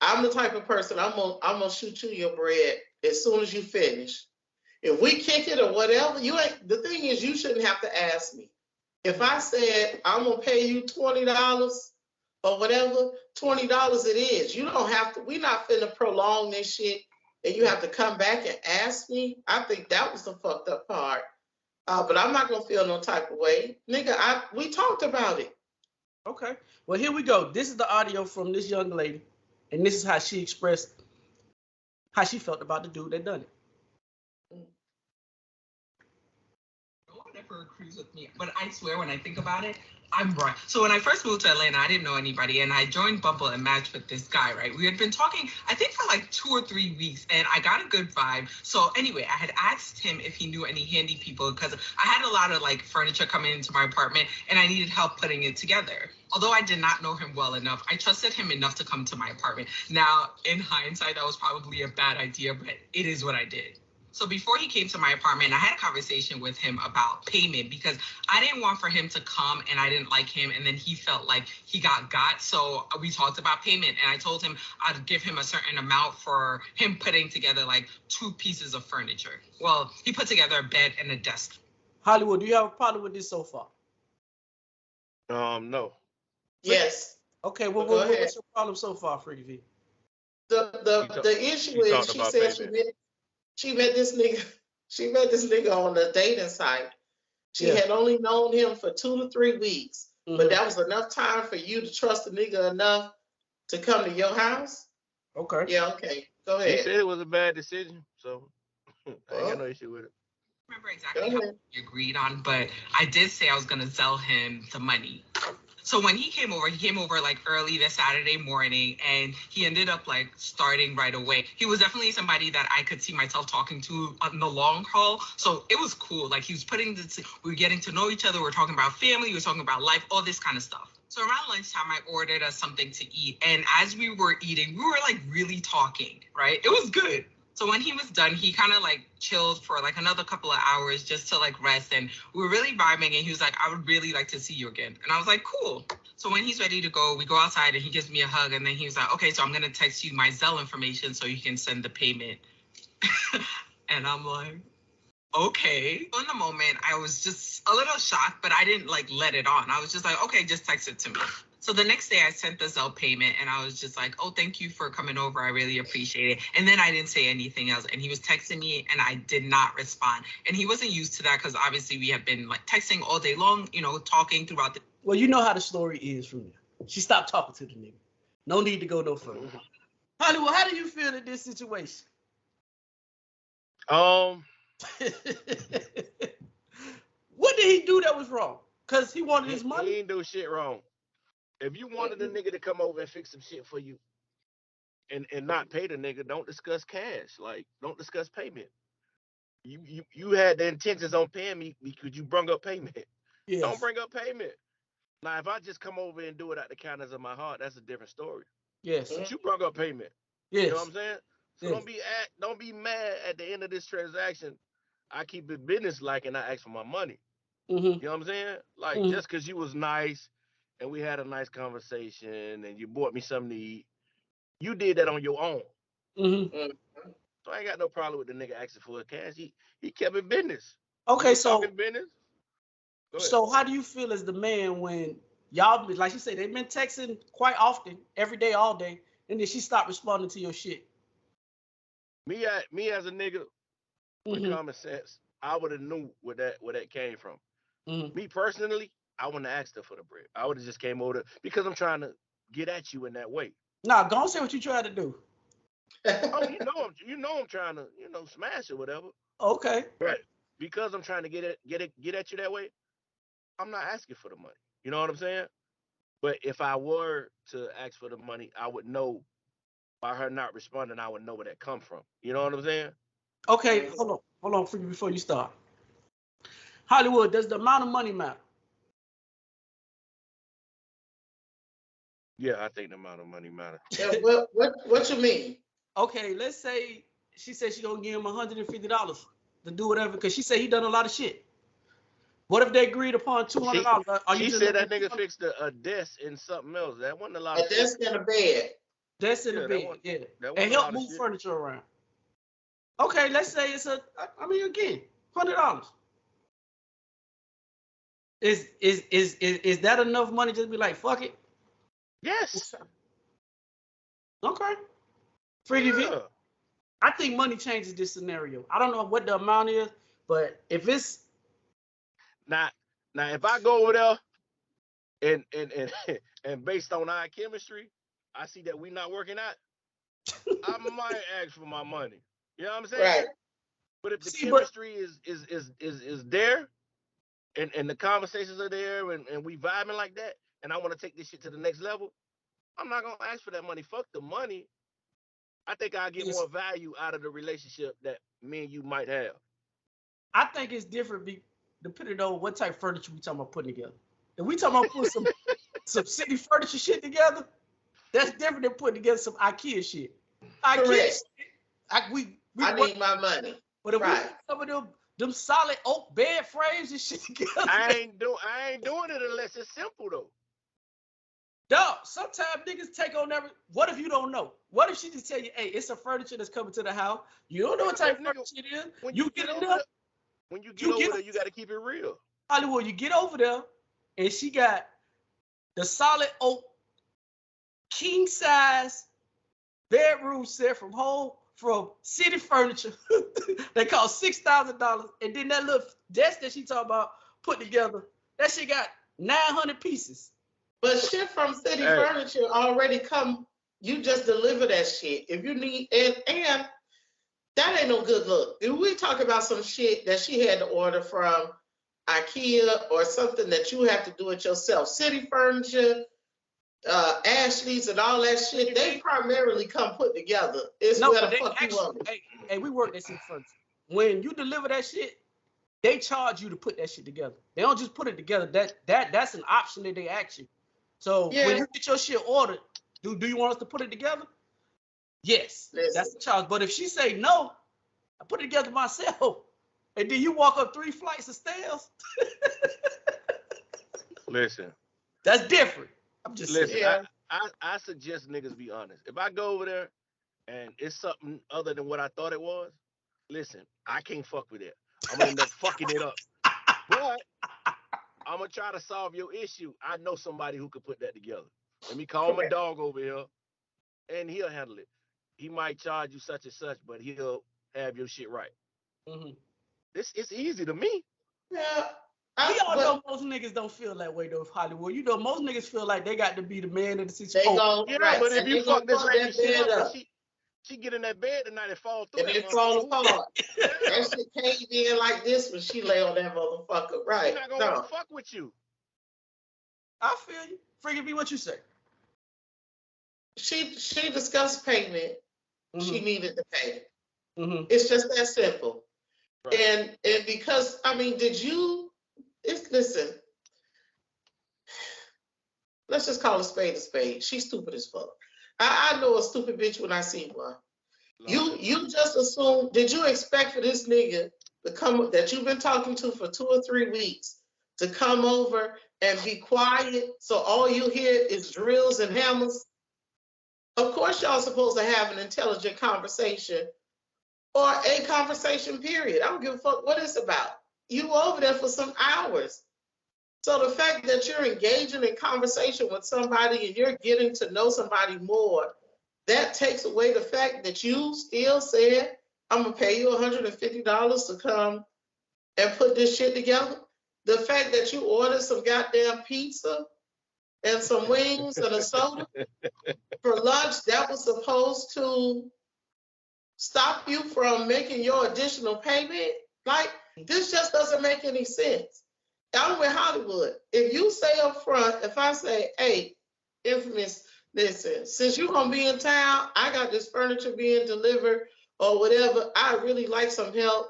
I'm the type of person I'm gonna shoot you your bread as soon as you finish. If we kick it or whatever, you ain't. The thing is, you shouldn't have to ask me. If I said I'm gonna pay you $20 or whatever, $20 it is. You don't have to. We're not finna prolong this shit, and you have to come back and ask me. I think that was the fucked up part. But I'm not gonna feel no type of way, nigga. We talked about it.
Okay. Well, here we go. This is the audio from this young lady, and this is how she expressed how she felt about the dude that done it.
Never agrees with me, but I swear when I think about it, I'm right. So when I first moved to Atlanta, I didn't know anybody, and I joined Bumble and matched with this guy, right? We had been talking, I think, for like 2 or 3 weeks, and I got a good vibe. So anyway, I had asked him if he knew any handy people because I had a lot of like furniture coming into my apartment, and I needed help putting it together. Although I did not know him well enough, I trusted him enough to come to my apartment. Now, in hindsight, that was probably a bad idea, but it is what I did. So before he came to my apartment, I had a conversation with him about payment because I didn't want for him to come and I didn't like him and then he felt like he got. So we talked about payment and I told him I'd give him a certain amount for him putting together like 2 pieces of furniture. Well, he put together a bed and a desk.
Hollywood, do you have a problem with this so far?
No.
Yes.
Okay.
Well, go ahead.
What's your problem so far, Freaky V?
The issue
You
is
talked
she
about
said
payment.
she met this nigga. She met this nigga on the dating site. She
Yeah.
had only known him for 2 to 3 weeks,
Mhm.
but that was enough time for you to trust the nigga enough to come to your house.
Okay.
Yeah, okay. Go
He
ahead.
said it was a bad decision, so I ain't got no
Well,
issue with it.
Remember
go
exactly how
ahead.
we agreed on, but I did say I was going to sell him the money. So when he came over like early the Saturday morning, and he ended up like starting right away. He was definitely somebody that I could see myself talking to on the long haul. So it was cool. Like he was we were getting to know each other. We were talking about family. We were talking about life, all this kind of stuff. So around lunchtime, I ordered us something to eat. And as we were eating, we were like really talking, right? It was good. So when he was done, he kind of like chilled for like another couple of hours just to like rest. And we were really vibing. And he was like, I would really like to see you again. And I was like, cool. So when he's ready to go, we go outside and he gives me a hug. And then he was like, okay, so I'm going to text you my Zelle information so you can send the payment. And I'm like, okay. In the moment, I was just a little shocked, but I didn't like let it on. I was just like, okay, just text it to me. So the next day I sent the Zelle payment and I was just like, oh, thank you for coming over. I really appreciate it. And then I didn't say anything else. And he was texting me and I did not respond. And he wasn't used to that because obviously we have been like texting all day long, you know, talking throughout the.
Well, you know how the story is from there. She stopped talking to the nigga. No need to go no further. Hollywood, how do you feel in this situation? What did he do that was wrong? Because he wanted his money?
He ain't do shit wrong. If you wanted the nigga to come over and fix some shit for you and not pay the nigga, don't discuss cash. Like, don't discuss payment. You had the intentions on paying me because you brung up payment. Yes. Don't bring up payment. Now, if I just come over and do it at the kindness of my heart, that's a different story.
Yes.
But you brung up payment.
Yes.
You know what I'm saying? So
yes.
don't be mad at the end of this transaction. I keep it business like and I ask for my money.
Mm-hmm.
You know what I'm saying? Like, just because you was nice and we had a nice conversation and you bought me something to eat, you did that on your own.
Mm-hmm.
So I ain't got no problem with the nigga asking for a cash. He kept it business.
Okay, so
business.
So how do you feel as the man when y'all, like you say, they've been texting quite often, every day, all day, and then she stopped responding to your shit?
Me as a nigga with common sense, I would have knew where that came from. Me personally, I wouldn't have asked her for the bread. I would have just came over because I'm trying to get at you in that way.
Nah, go and say what you trying to do.
Oh, you know I'm trying to, smash or whatever.
Okay.
Right. Because I'm trying to get at you that way, I'm not asking for the money. You know what I'm saying? But if I were to ask for the money, I would know by her not responding, I would know where that come from. You know what I'm saying?
Okay, hold on before you start. Hollywood, does the amount of money matter?
Yeah, I think the amount of money matters.
Yeah, what you mean?
Okay, let's say she said she gonna give him $150 to do whatever because she said he done a lot of shit. What if they agreed upon $200?
She said that nigga fixed a desk and something else. That wasn't a lot of shit.
A desk and a bed.
Desk and a bed, yeah. And help move furniture around. Okay, let's say it's again, $100. Is that enough money just to be like, fuck it?
Yes.
Okay. Freaky V. I think money changes this scenario. I don't know what the amount is, but if it's
now if I go over there and based on our chemistry, I see that we not working out, I might ask for my money. You know what I'm saying?
Right.
But if the chemistry is there and the conversations are there and we vibing like that, and I want to take this shit to the next level, I'm not gonna ask for that money. Fuck the money. I think I'll get more value out of the relationship that me and you might have.
I think it's different depending on what type of furniture we talking about putting together. If we talking about putting some city furniture shit together, that's different than putting together some IKEA shit.
Correct.
I
need my money.
But if we put some of them solid oak bed frames and shit together,
I ain't doing it unless it's simple though.
Dog, sometimes niggas take on every. What if you don't know? What if she just tell you, hey, it's a furniture that's coming to the house. You don't know what type of furniture it is. When you get over there,
you got to keep it real.
Hollywood, you get over there, and she got the solid oak king size bedroom set from City Furniture. They cost $6,000, and then that little desk that she talking about put together, that shit got 900 pieces.
But shit from City Furniture already come. You just deliver that shit. If you need and that ain't no good look. If we talk about some shit that she had to order from IKEA or something that you have to do it yourself. City Furniture, Ashley's and all that shit, they primarily come put together. It's
No,
where the
but they
fuck you want
actually,
it.
hey, we work that shit first. When you deliver that shit, they charge you to put that shit together. They don't just put it together. That's an option that they ask you. So
Yeah.
when you get your shit ordered, do you want us to put it together? Yes,
Listen.
that's the charge. But if she say no, I put it together myself. And then you walk up 3 flights of stairs.
Listen.
That's different. I'm just
Listen,
saying.
Yeah.
I suggest niggas be honest. If I go over there and it's something other than what I thought it was, listen, I can't fuck with it. I'm gonna end up fucking it up. But I'm gonna try to solve your issue. I know somebody who could put that together. Let me call my dog over here, and he'll handle it. He might charge you such and such, but he'll have your shit right.
Mm-hmm.
It's easy to me.
Yeah.
We all know most niggas don't feel that way though, Hollywood. You know, most niggas feel like they got to be the man of the situation.
They go,
Yeah,
right.
but if
and
you
they gonna
fuck this
fuck
lady
that
shit
bed
up,
up.
and she get in that bed tonight and fall through
And
that
it fall
motherfucker.
apart.
Yeah.
That shit caved in like this when she lay on that motherfucker. Right.
She's not gonna want to fuck with you.
I feel you. Freaky B, what you say?
She discussed payment.
Mm-hmm.
She needed to pay.
Mm-hmm.
It's just that simple.
Right.
And because listen, let's just call a spade a spade. She's stupid as fuck. I know a stupid bitch when I see one. You just assume, did you expect for this nigga to come that you've been talking to for 2 or 3 weeks to come over and be quiet so all you hear is drills and hammers? Of course y'all supposed to have an intelligent conversation or a conversation period. I don't give a fuck what it's about. You were over there for some hours. So the fact that you're engaging in conversation with somebody and you're getting to know somebody more, that takes away the fact that you still said, I'm gonna pay you $150 to come and put this shit together. The fact that you ordered some goddamn pizza and some wings and a soda for lunch, that was supposed to stop you from making your additional payment. Like, this just doesn't make any sense. I'm with Hollywood. If you say up front, if I say, hey, Infamous, listen, since you're gonna be in town, I got this furniture being delivered or whatever. I really like some help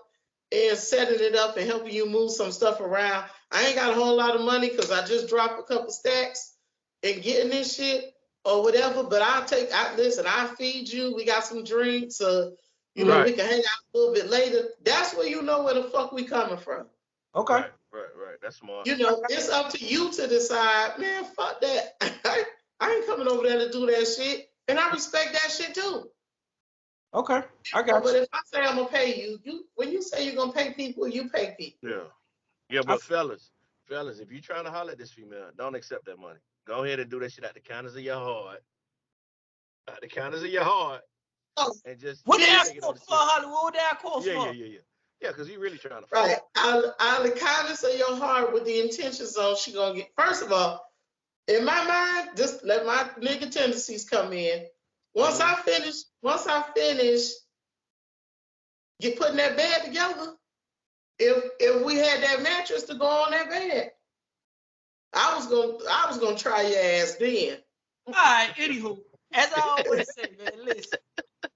in setting it up and helping you move some stuff around. I ain't got a whole lot of money because I just dropped a couple stacks and getting this shit or whatever, but listen, I'll feed you. We got some drinks, we can hang out a little bit later. That's where you know where the fuck we coming from.
Okay.
Right. That's smart.
It's up to you to decide, man, fuck that. I ain't coming over there to do that shit. And I respect that shit too.
Okay. I got
But
you.
if I say I'm gonna pay you, when you say you're gonna pay people, you pay people.
Yeah, but fellas, if you trying to holler at this female, don't accept that money. Go ahead and do that shit at the counters of your heart. At the counters of your heart.
Oh,
and just
what they ask for, Hollywood? What they ask for?
Yeah, because you really trying to
fuck. Right. Out of the kindness of your heart with the intentions on she gonna get. First of all, in my mind, just let my nigga tendencies come in. Once I finish get putting that bed together, if we had that mattress to go on that bed, I was gonna try your ass then.
All right, anywho, as I always say, man, listen.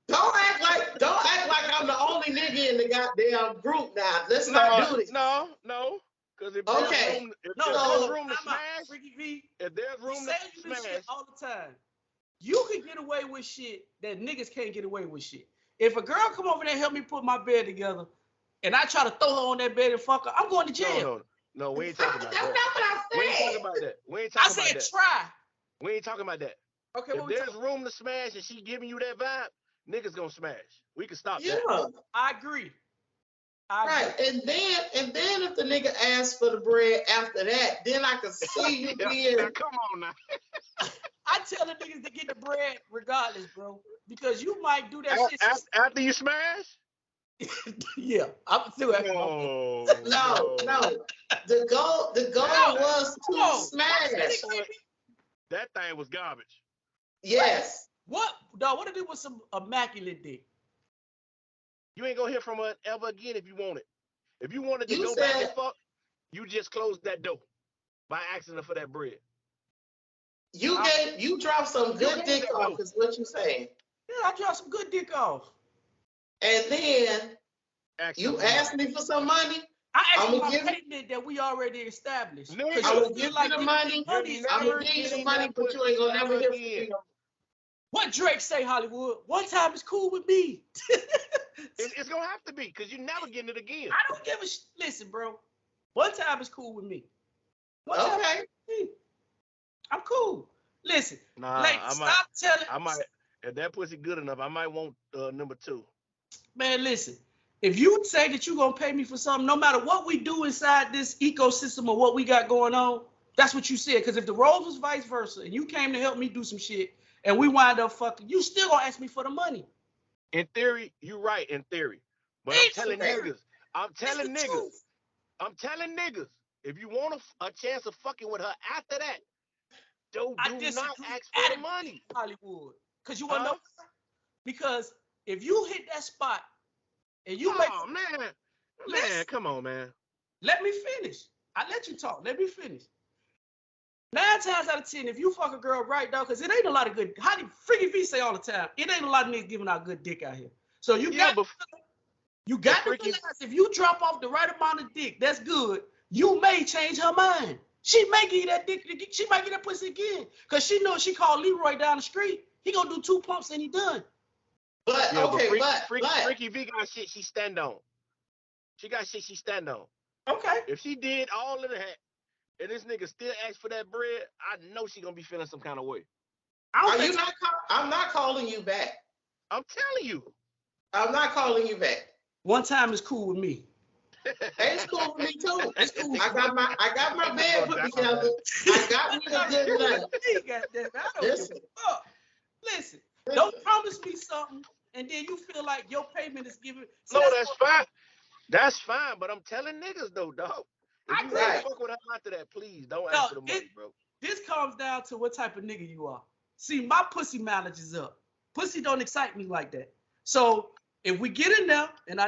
Don't act like I'm the only nigga in the goddamn group now. Let's not do this.
No. Because if there's room to smash, if there's room to smash
all the time, you can get away with shit that niggas can't get away with shit. If a girl come over there and help me put my bed together, and I try to throw her on that bed and fuck her, I'm going to jail.
No, we ain't talking about that.
That's not what I said.
We ain't talking about that.
I said try.
We ain't talking about that.
Okay,
if there's room to smash and she giving you that vibe, niggas gonna smash. We can stop
that.
I agree.
Right, and then if the nigga asks for the bread after that, then I can see you being.
Come on now.
I tell the niggas to get the bread regardless, bro, because you might do that shit
after you smash.
Yeah, I'm still acting.
No. The goal was to smash.
That thing was garbage.
Yes.
What? Dog, what if it was some immaculate dick?
You ain't gonna hear from her ever again if you want it. If you wanted to go back and fuck, You just closed that door by asking her for that bread.
You dropped some good dick off, is what you saying.
Yeah, I dropped some good dick off.
And then you asked me for some money.
I asked for my payment that we already established.
I will give you the money. I'm gonna give you the money, but you ain't gonna never hear from me.
What Drake say, Hollywood? One time is cool with me.
It's gonna have to be, because you never getting it again.
I don't give a listen, bro. One time is cool with me.
Okay.
I'm cool. Listen,
nah,
stop telling.
I might, if that pussy good enough, I might want number 2.
Man, listen. If you say that you're gonna pay me for something, no matter what we do inside this ecosystem or what we got going on, that's what you said. Because if the roles was vice versa and you came to help me do some shit and we wind up fucking, you still gonna ask me for the money.
In theory, you're right. In theory, but I'm telling niggas, if you want a chance of fucking with her after that, do not ask for the money,
Hollywood. Because you wanna know? Because if you hit that spot and you
man, come on, man.
Let me finish. I let you talk. Let me finish. 9 times out of 10, if you fuck a girl right, dog, because it ain't a lot of good. How do Freaky V say all the time? It ain't a lot of niggas giving out good dick out here. So you got to realize if you drop off the right amount of dick, that's good. You may change her mind. She may give you that dick. She might get that pussy again, because she knows she called Leroy down the street. He gonna do 2 pumps and he done.
But
Freaky V got shit she stand on. She got shit she stand on.
Okay.
If she did all of that and this nigga still asked for that bread, I know she gonna be feeling some kind of way.
I'm not calling you back.
I'm telling you.
I'm not calling you back.
One time is cool with me.
It's cool with me too. It's cool. I got my bed put together. I got me a good night.
Listen, don't promise me something and then you feel like your payment is given.
No, that's fine. That's fine, but I'm telling niggas though, dog. If you really fuck with her after that, please don't ask for the money, bro.
This comes down to what type of nigga you are. See, my pussy mileage is up. Pussy don't excite me like that. So if we get in there, and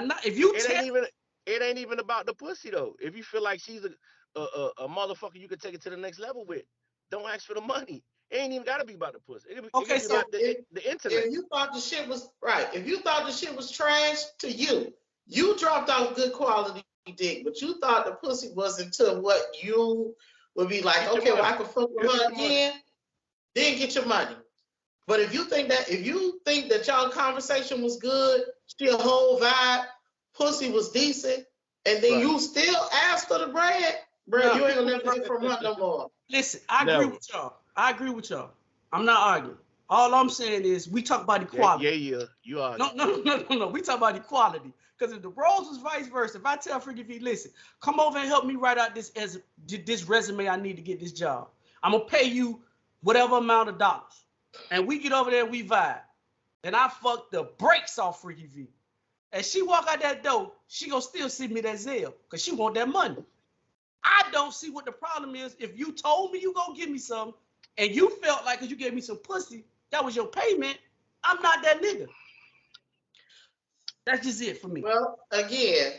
it ain't even about the pussy though. If you feel like she's a motherfucker you could take it to the next level with, don't ask for the money. It ain't even gotta be about the pussy. It
so
about the internet.
If you thought the shit was if you thought the shit was trash to you, you dropped off good quality dick, but you thought the pussy wasn't to what you would be like, okay, well, I can fuck with her again, then get your money. But if you think that y'all conversation was good, she a whole vibe, pussy was decent, and then you still ask for the bread, bro, you ain't gonna never hear from her no more.
Listen, I agree with y'all. I'm not arguing. All I'm saying is we talk about equality.
Yeah. You are.
No. We talk about equality. Because if the roles was vice versa, if I tell Freaky V, listen, come over and help me write out this resume I need to get this job. I'm going to pay you whatever amount of dollars. And we get over there and we vibe. And I fuck the brakes off Freaky V. And she walk out that door, she going to still send me that Zelle because she want that money. I don't see what the problem is. If you told me you going to give me something and you felt like because you gave me some pussy, that was your payment, I'm not that nigga. That's just it for me.
Well, again,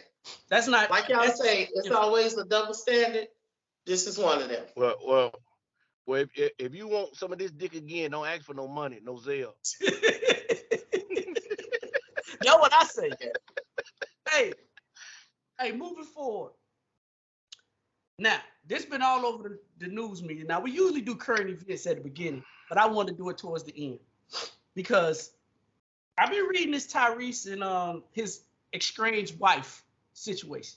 that's not
like y'all say. It's always a double standard. This is one of them.
Well. If you want some of this dick again, don't ask for no money, no Zelle.
Yo, what I say? Hey, moving forward. Now, this been all over the news media. Now, we usually do current events at the beginning, but I want to do it towards the end because I've been reading this Tyrese and his estranged wife situation.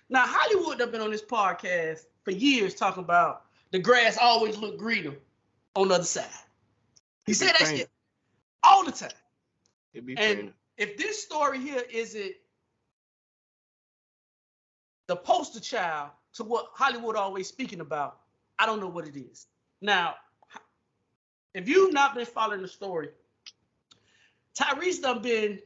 Now, Hollywood have been on this podcast for years talking about the grass always look greener on the other side. He said that shit all the time. And if this story here isn't the poster child to what Hollywood always speaking about, I don't know what it is. Now, if you've not been following the story, Tyrese done been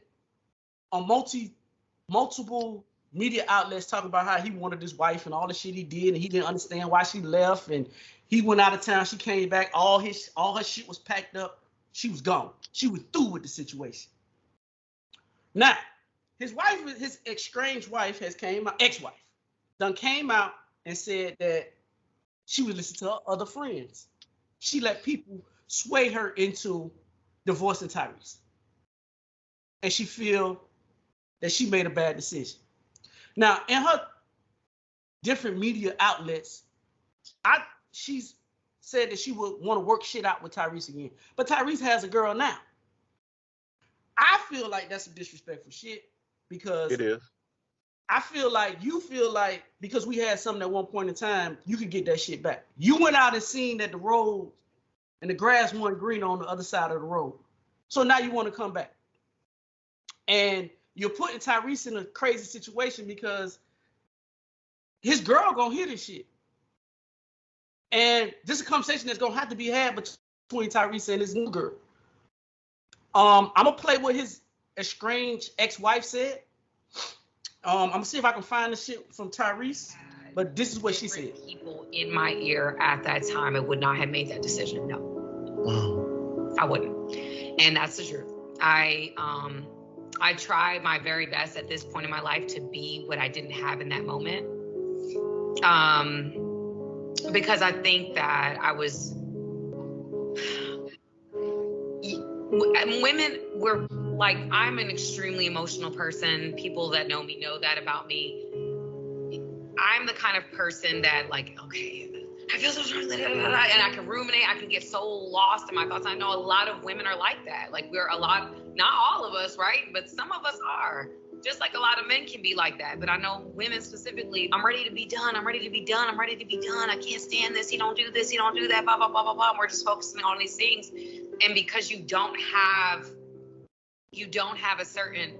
on multiple media outlets talking about how he wanted his wife and all the shit he did, and he didn't understand why she left, and he went out of town, she came back, all her shit was packed up, she was gone. She was through with the situation. Now, his estranged wife has came out, ex-wife, done came out and said that she would listen to her other friends. She let people sway her into divorcing Tyrese. And she feel that she made a bad decision. Now, in her different media outlets, she's said that she would want to work shit out with Tyrese again. But Tyrese has a girl now. I feel like that's some disrespectful shit because
It is.
I feel like you feel like because we had something at one point in time, you could get that shit back. You went out and seen that the road and the grass wasn't green on the other side of the road. So now you want to come back. And you're putting Tyrese in a crazy situation because his girl gonna hear this shit. And this is a conversation that's gonna have to be had between Tyrese and his new girl. I'm gonna play what his estranged ex-wife said. I'm gonna see if I can find the shit from Tyrese, but this is what she said.
People in my ear at that time, I would not have made that decision. No, I wouldn't, and that's the truth. I tried my very best at this point in my life to be what I didn't have in that moment, because I think that I was. Women were like, I'm an extremely emotional person. People that know me know that about me. I'm the kind of person that like, okay, I feel so strong, and I can ruminate. I can get so lost in my thoughts. I know a lot of women are like that. Like we're a lot, not all of us, right? But some of us are. Just like a lot of men can be like that. But I know women specifically, I'm ready to be done. I'm ready to be done. I'm ready to be done. I can't stand this. You don't do this. You don't do that. Blah, blah, blah, blah, blah. And we're just focusing on these things. And because you don't have a certain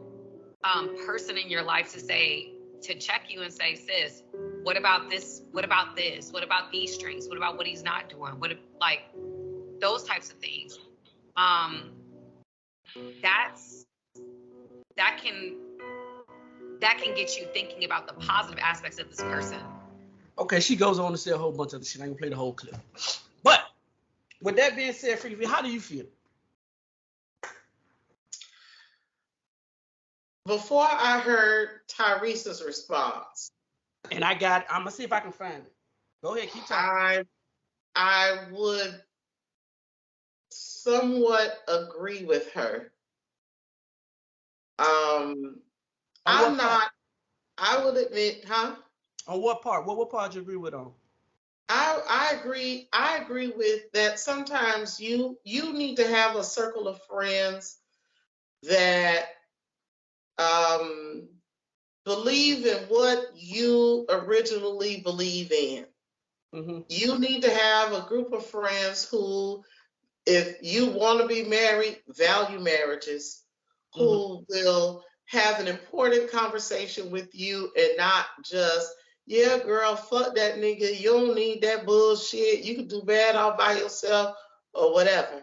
person in your life to check you and say, sis, what about this? What about this? What about these strengths? What about what he's not doing? Like those types of things. That can get you thinking about the positive aspects of this person.
Okay, she goes on to say a whole bunch of other shit. I ain't gonna play the whole clip. But with that being said, Freaky V, how do you feel?
Before I heard Tyrese's response,
and I'm gonna see if I can find it. Go ahead, keep talking.
I would somewhat agree with her. I would admit, huh?
On what part? What part do you agree with on?
I agree with that. Sometimes you need to have a circle of friends that believe in what you originally believe in. Mm-hmm. You need to have a group of friends who, if you want to be married, value marriages, who will have an important conversation with you and not just, yeah, girl, fuck that nigga. You don't need that bullshit. You can do bad all by yourself or whatever.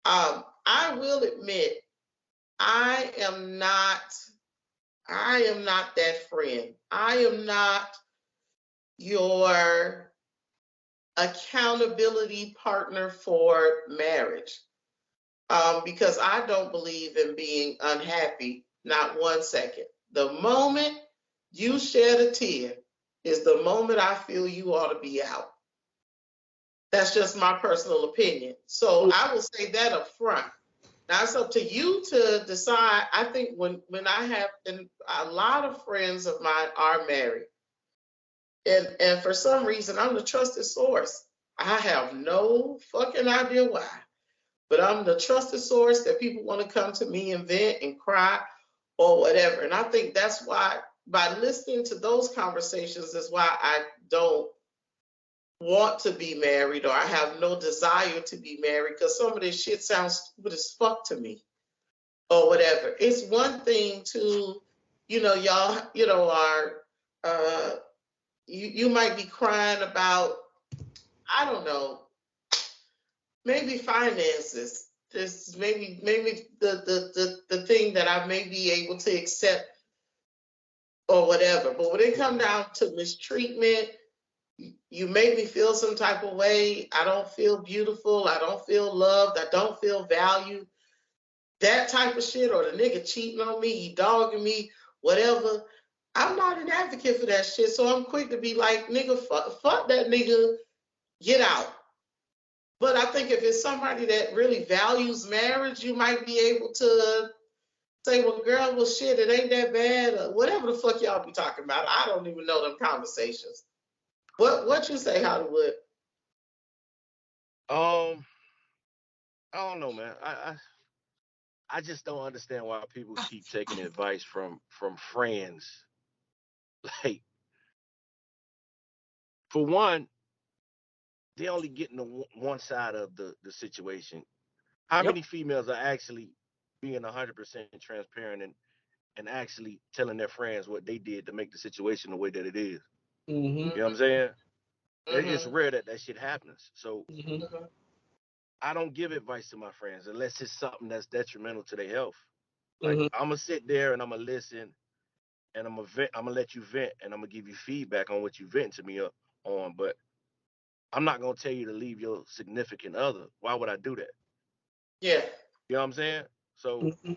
I will admit, I am not that friend. I am not your accountability partner for marriage. Because I don't believe in being unhappy, not 1 second. The moment you shed a tear is the moment I feel you ought to be out. That's just my personal opinion. So I will say that up front. Now it's up to you to decide. I think when I have, and a lot of friends of mine are married, and for some reason I'm the trusted source. I have no fucking idea why. But I'm the trusted source that people want to come to me and vent and cry or whatever. And I think that's why, by listening to those conversations, is why I don't want to be married, or I have no desire to be married, because some of this shit sounds stupid as fuck to me or whatever. It's one thing to, y'all, you might be crying about, I don't know, maybe finances. This maybe the thing that I may be able to accept or whatever. But when it comes down to mistreatment, you make me feel some type of way. I don't feel beautiful. I don't feel loved. I don't feel valued. That type of shit, or the nigga cheating on me, he dogging me, whatever. I'm not an advocate for that shit, so I'm quick to be like, nigga, fuck that nigga, get out. But I think if it's somebody that really values marriage, you might be able to say, well, girl, well, shit, it ain't that bad, or whatever the fuck y'all be talking about. I don't even know them conversations. What you say, Hollywood?
I don't know, man. I just don't understand why people keep taking advice from friends. Like, for one, they only getting the one side of the situation. How
Yep.
many females are actually being 100% transparent and actually telling their friends what they did to make the situation the way that it is?
Mm-hmm.
You know what I'm saying? It's
Mm-hmm.
rare that shit happens. So
Mm-hmm.
I don't give advice to my friends unless it's something that's detrimental to their health. Like,
Mm-hmm.
I'm gonna sit there and I'm gonna listen and I'm gonna let you vent and I'm gonna give you feedback on what you vent to me on. But I'm not gonna tell you to leave your significant other. Why would I do that?
Yeah.
You know what I'm saying? So
Mm-hmm.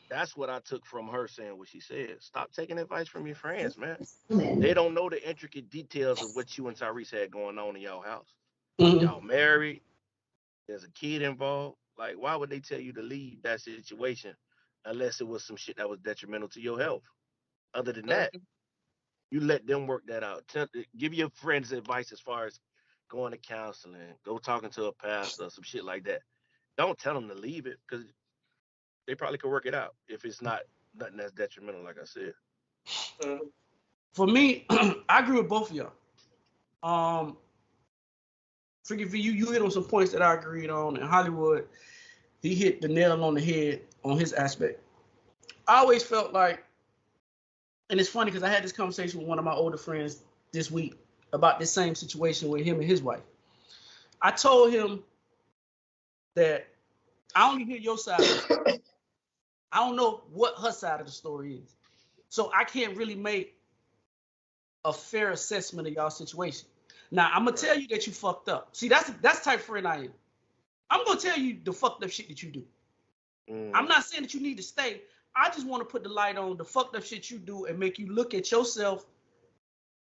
that's what I took from her saying what she said. Stop taking advice from your friends, man. They don't know the intricate details of what you and Tyrese had going on in y'all house.
Mm-hmm.
Y'all married. There's a kid involved. Like, why would they tell you to leave that situation unless it was some shit that was detrimental to your health? Other than that, you let them work that out. Give your friends advice as far as going to counseling, go talking to a pastor, some shit like that. Don't tell them to leave it because they probably could work it out if it's not nothing that's detrimental, like I said.
Mm-hmm.
For me, I agree with both of y'all. Freaky V, you hit on some points that I agreed on, and Hollywood, he hit the nail on the head on his aspect. I always felt like, and it's funny because I had this conversation with one of my older friends this week about this same situation with him and his wife. I told him that I only hear your side of the story. I don't know what her side of the story is. So I can't really make a fair assessment of y'all situation. Now, I'm going to tell you that you fucked up. See, that's the type of friend I am. I'm going to tell you the fucked up shit that you do. I'm not saying that you need to stay. I just want to put the light on the fucked up shit you do and make you look at yourself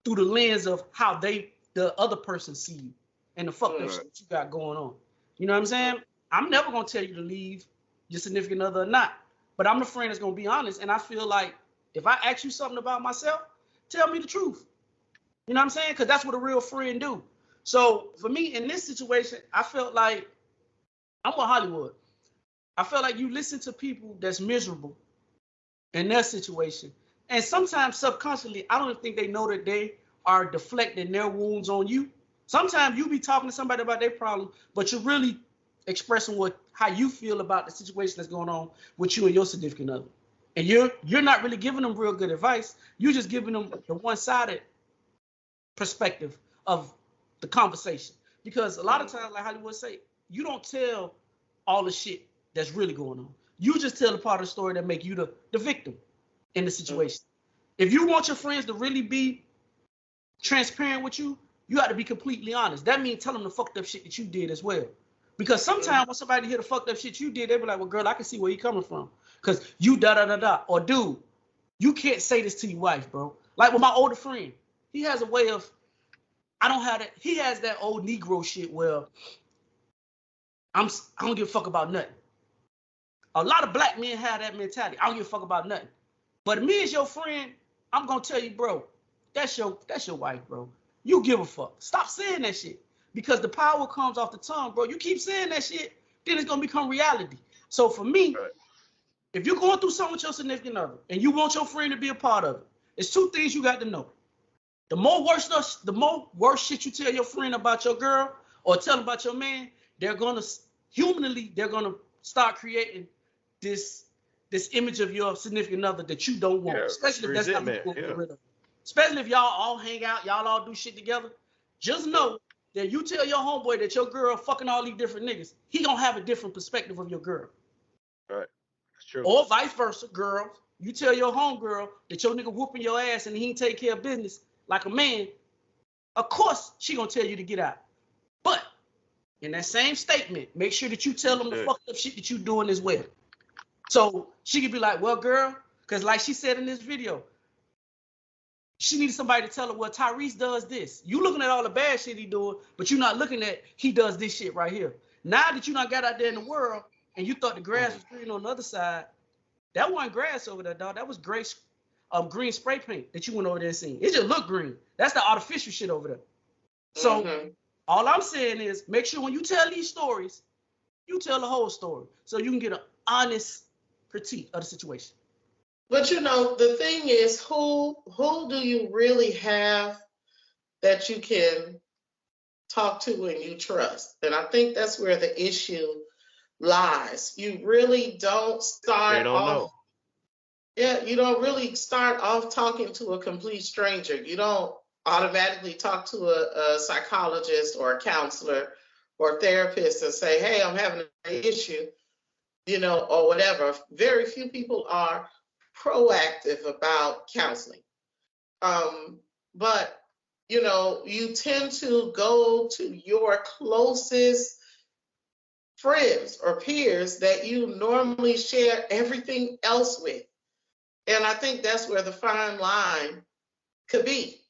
through the lens of how the other person see you and the fucked up shit that you got going on. You know what I'm saying? I'm never going to tell you to leave your significant other or not. But I'm the friend that's going to be honest. And I feel like if I ask you something about myself, tell me the truth. You know what I'm saying? Because that's what a real friend do. So for me, in this situation, I felt like I'm with Hollywood. I felt like you listen to people that's miserable in their situation. And sometimes subconsciously, I don't think they know that they are deflecting their wounds on you. Sometimes you be talking to somebody about their problem, but you're really expressing how you feel about the situation that's going on with you and your significant other. And you're not really giving them real good advice. You're just giving them the one-sided perspective of the conversation. Because a lot of times, like Hollywood say, you don't tell all the shit that's really going on. You just tell the part of the story that make you the victim in the situation. If you want your friends to really be transparent with you, you have to be completely honest. That means tell them the fucked up shit that you did as well. Because sometimes when somebody hear the fucked up shit you did, they be like, well, girl, I can see where you coming from. Because you da-da-da-da. Or, dude, you can't say this to your wife, bro. Like with my older friend, he has a way of, I don't have that. He has that old Negro shit where I don't give a fuck about nothing. A lot of black men have that mentality. I don't give a fuck about nothing. But me as your friend, I'm gonna tell you, bro, that's your wife, bro. You give a fuck. Stop saying that shit. Because the power comes off the tongue, bro. You keep saying that shit, then it's gonna become reality. So for me, if you're going through something with your significant other and you want your friend to be a part of it, it's two things you got to know. The more worse shit you tell your friend about your girl or tell them about your man, they're gonna start creating this image of your significant other that you don't want, especially if that's not what you want to get rid of. Especially if y'all all hang out, y'all all do shit together. Just know that you tell your homeboy that your girl fucking all these different niggas, he gonna have a different perspective of your girl.
Right, that's true.
Or vice versa, girl. You tell your homegirl that your nigga whooping your ass and he ain't take care of business like a man. Of course, she gonna tell you to get out. But in that same statement, make sure that you tell them the fucked up shit that you doing as well. So she could be like, well, girl, because like she said in this video, She needed somebody to tell her, well, Tyrese does this. You looking at all the bad shit he doing, but you're not looking at he does this shit right here. Now that you not got out there in the world and you thought the grass was green on the other side, that wasn't grass over there, dog. That was green spray paint that you went over there and seen. It just looked green. That's the artificial shit over there. So all I'm saying is make sure when you tell these stories, you tell the whole story so you can get an honest critique of the situation.
But you know, the thing is, who do you really have that you can talk to and you trust? And I think that's where the issue lies. You really don't start off. Yeah, you don't really start off talking to a complete stranger. You don't automatically talk to a psychologist or a counselor or a therapist and say, hey, I'm having an issue, you know, or whatever. Very few people are proactive about counseling. But, you know, you tend to go to your closest friends or peers that you normally share everything else with. And I think that's where the fine line could be,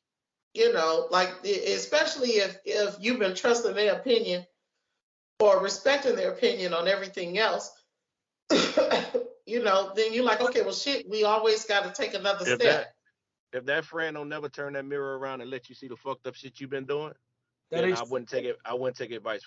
you know, like, especially if you've been trusting their opinion or respecting their opinion on everything else, you know, then you're like, okay, well, shit, we always got to take another step.
If that friend don't never turn that mirror around and let you see the fucked up shit you've been doing, then I wouldn't take advice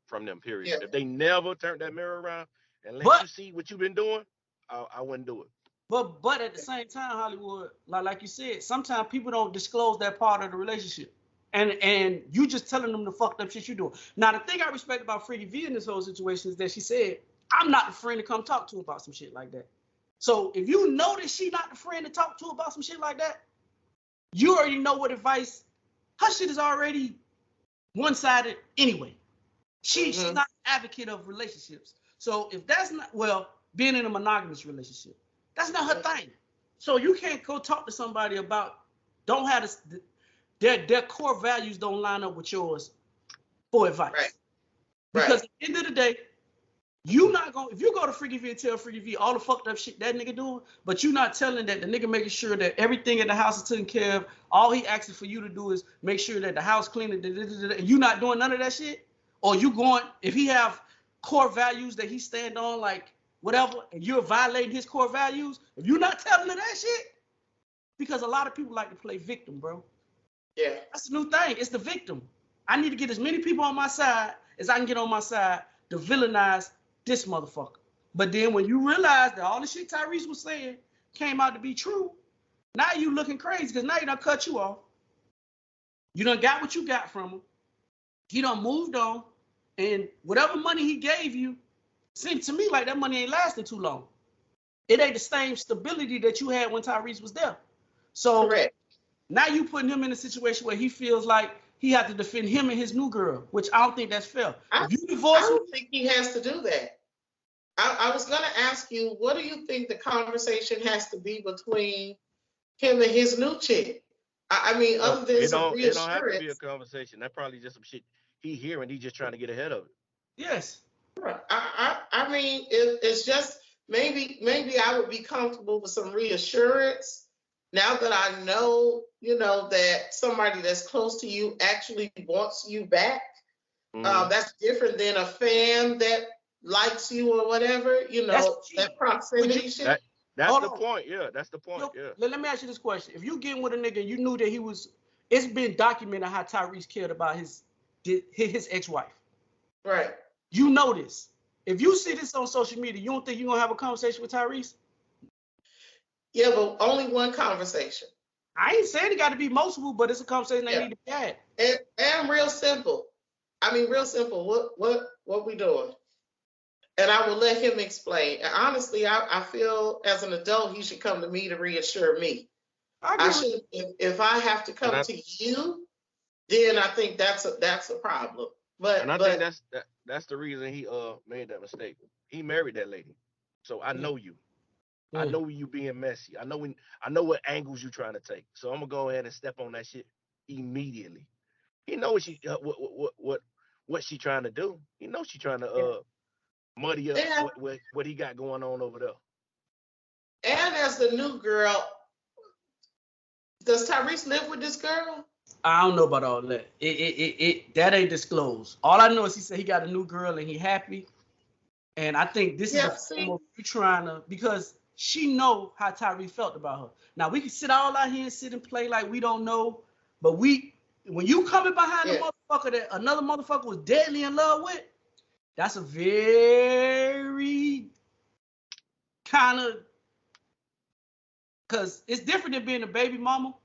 from them, period. Yeah. If they never turn that mirror around and let you see what you've been doing, I wouldn't do it.
But at the same time, Hollywood, like you said, sometimes people don't disclose that part of the relationship. And you just telling them the fucked up shit you doing. Now, the thing I respect about Freddie V in this whole situation is that she said, I'm not the friend to come talk to about some shit like that. So if you know that she not the friend to talk to about some shit like that, you already know what advice. Her shit is already one-sided anyway. She's not an advocate of relationships. So if that's not, well, being in a monogamous relationship, that's not her thing. So you can't go talk to somebody about, don't have their core values don't line up with yours for advice. Right. Because at the end of the day, you not going, if you go to Freaky V and tell Freaky V all the fucked up shit that nigga doing, but you not telling that the nigga making sure that everything in the house is taken care of, all he asking for you to do is make sure that the house clean, and you not doing none of that shit, or you going, if he have core values that he stand on, like whatever, and you're violating his core values, if you're not telling her that shit, because a lot of people like to play victim, bro.
Yeah.
That's the new thing. It's the victim. I need to get as many people on my side as I can get on my side to villainize this motherfucker. But then when you realize that all the shit Tyrese was saying came out to be true, now you looking crazy because now he done cut you off. You done got what you got from him. He done moved on. And whatever money he gave you, seems to me like that money ain't lasting too long. It ain't the same stability that you had when Tyrese was there. So correct. Now you putting him in a situation where he feels like he had to defend him and his new girl, which I don't think that's fair.
I don't think he has to do that. I was going to ask you, what do you think the conversation has to be between him and his new chick? I mean, other than some reassurance. It don't have to be
a conversation. That's probably just some shit he hearing. He's just trying to get ahead of it.
Yes.
I mean, it's just maybe I would be comfortable with some reassurance now that I know, you know, that somebody that's close to you actually wants you back. That's different than a fan that likes you or whatever, you know, that proximity shit.
That's the point. Yeah, that's the point. Yeah.
Let me ask you this question. If you getting with a nigga, you knew that he was, it's been documented how Tyrese cared about his ex-wife.
Right.
You know this. If you see this on social media, you don't think you're going to have a conversation with Tyrese?
Yeah, but only one conversation.
I ain't saying it got to be multiple, but it's a conversation they need to be had.
And real simple. I mean, real simple. What we doing? And I will let him explain. And honestly, I feel as an adult, he should come to me to reassure me. I should, if I have to come to you, then I think that's a problem. But
I think that's the reason he made that mistake. He married that lady, so I know you. I know you being messy. I know what angles you trying to take. So I'm gonna go ahead and step on that shit immediately. He know what she trying to do. He knows she trying to muddy up what he got going on over there.
And as the new girl, Does Tyrese live with this girl?
I don't know about all that. That ain't disclosed. All I know is he said he got a new girl and he happy. And I think this is a form of you trying to, because she know how Tyrese felt about her. Now we can sit all out here and sit and play like we don't know, but when you coming behind a motherfucker that another motherfucker was deadly in love with, that's a very kind of, because it's different than being a baby mama,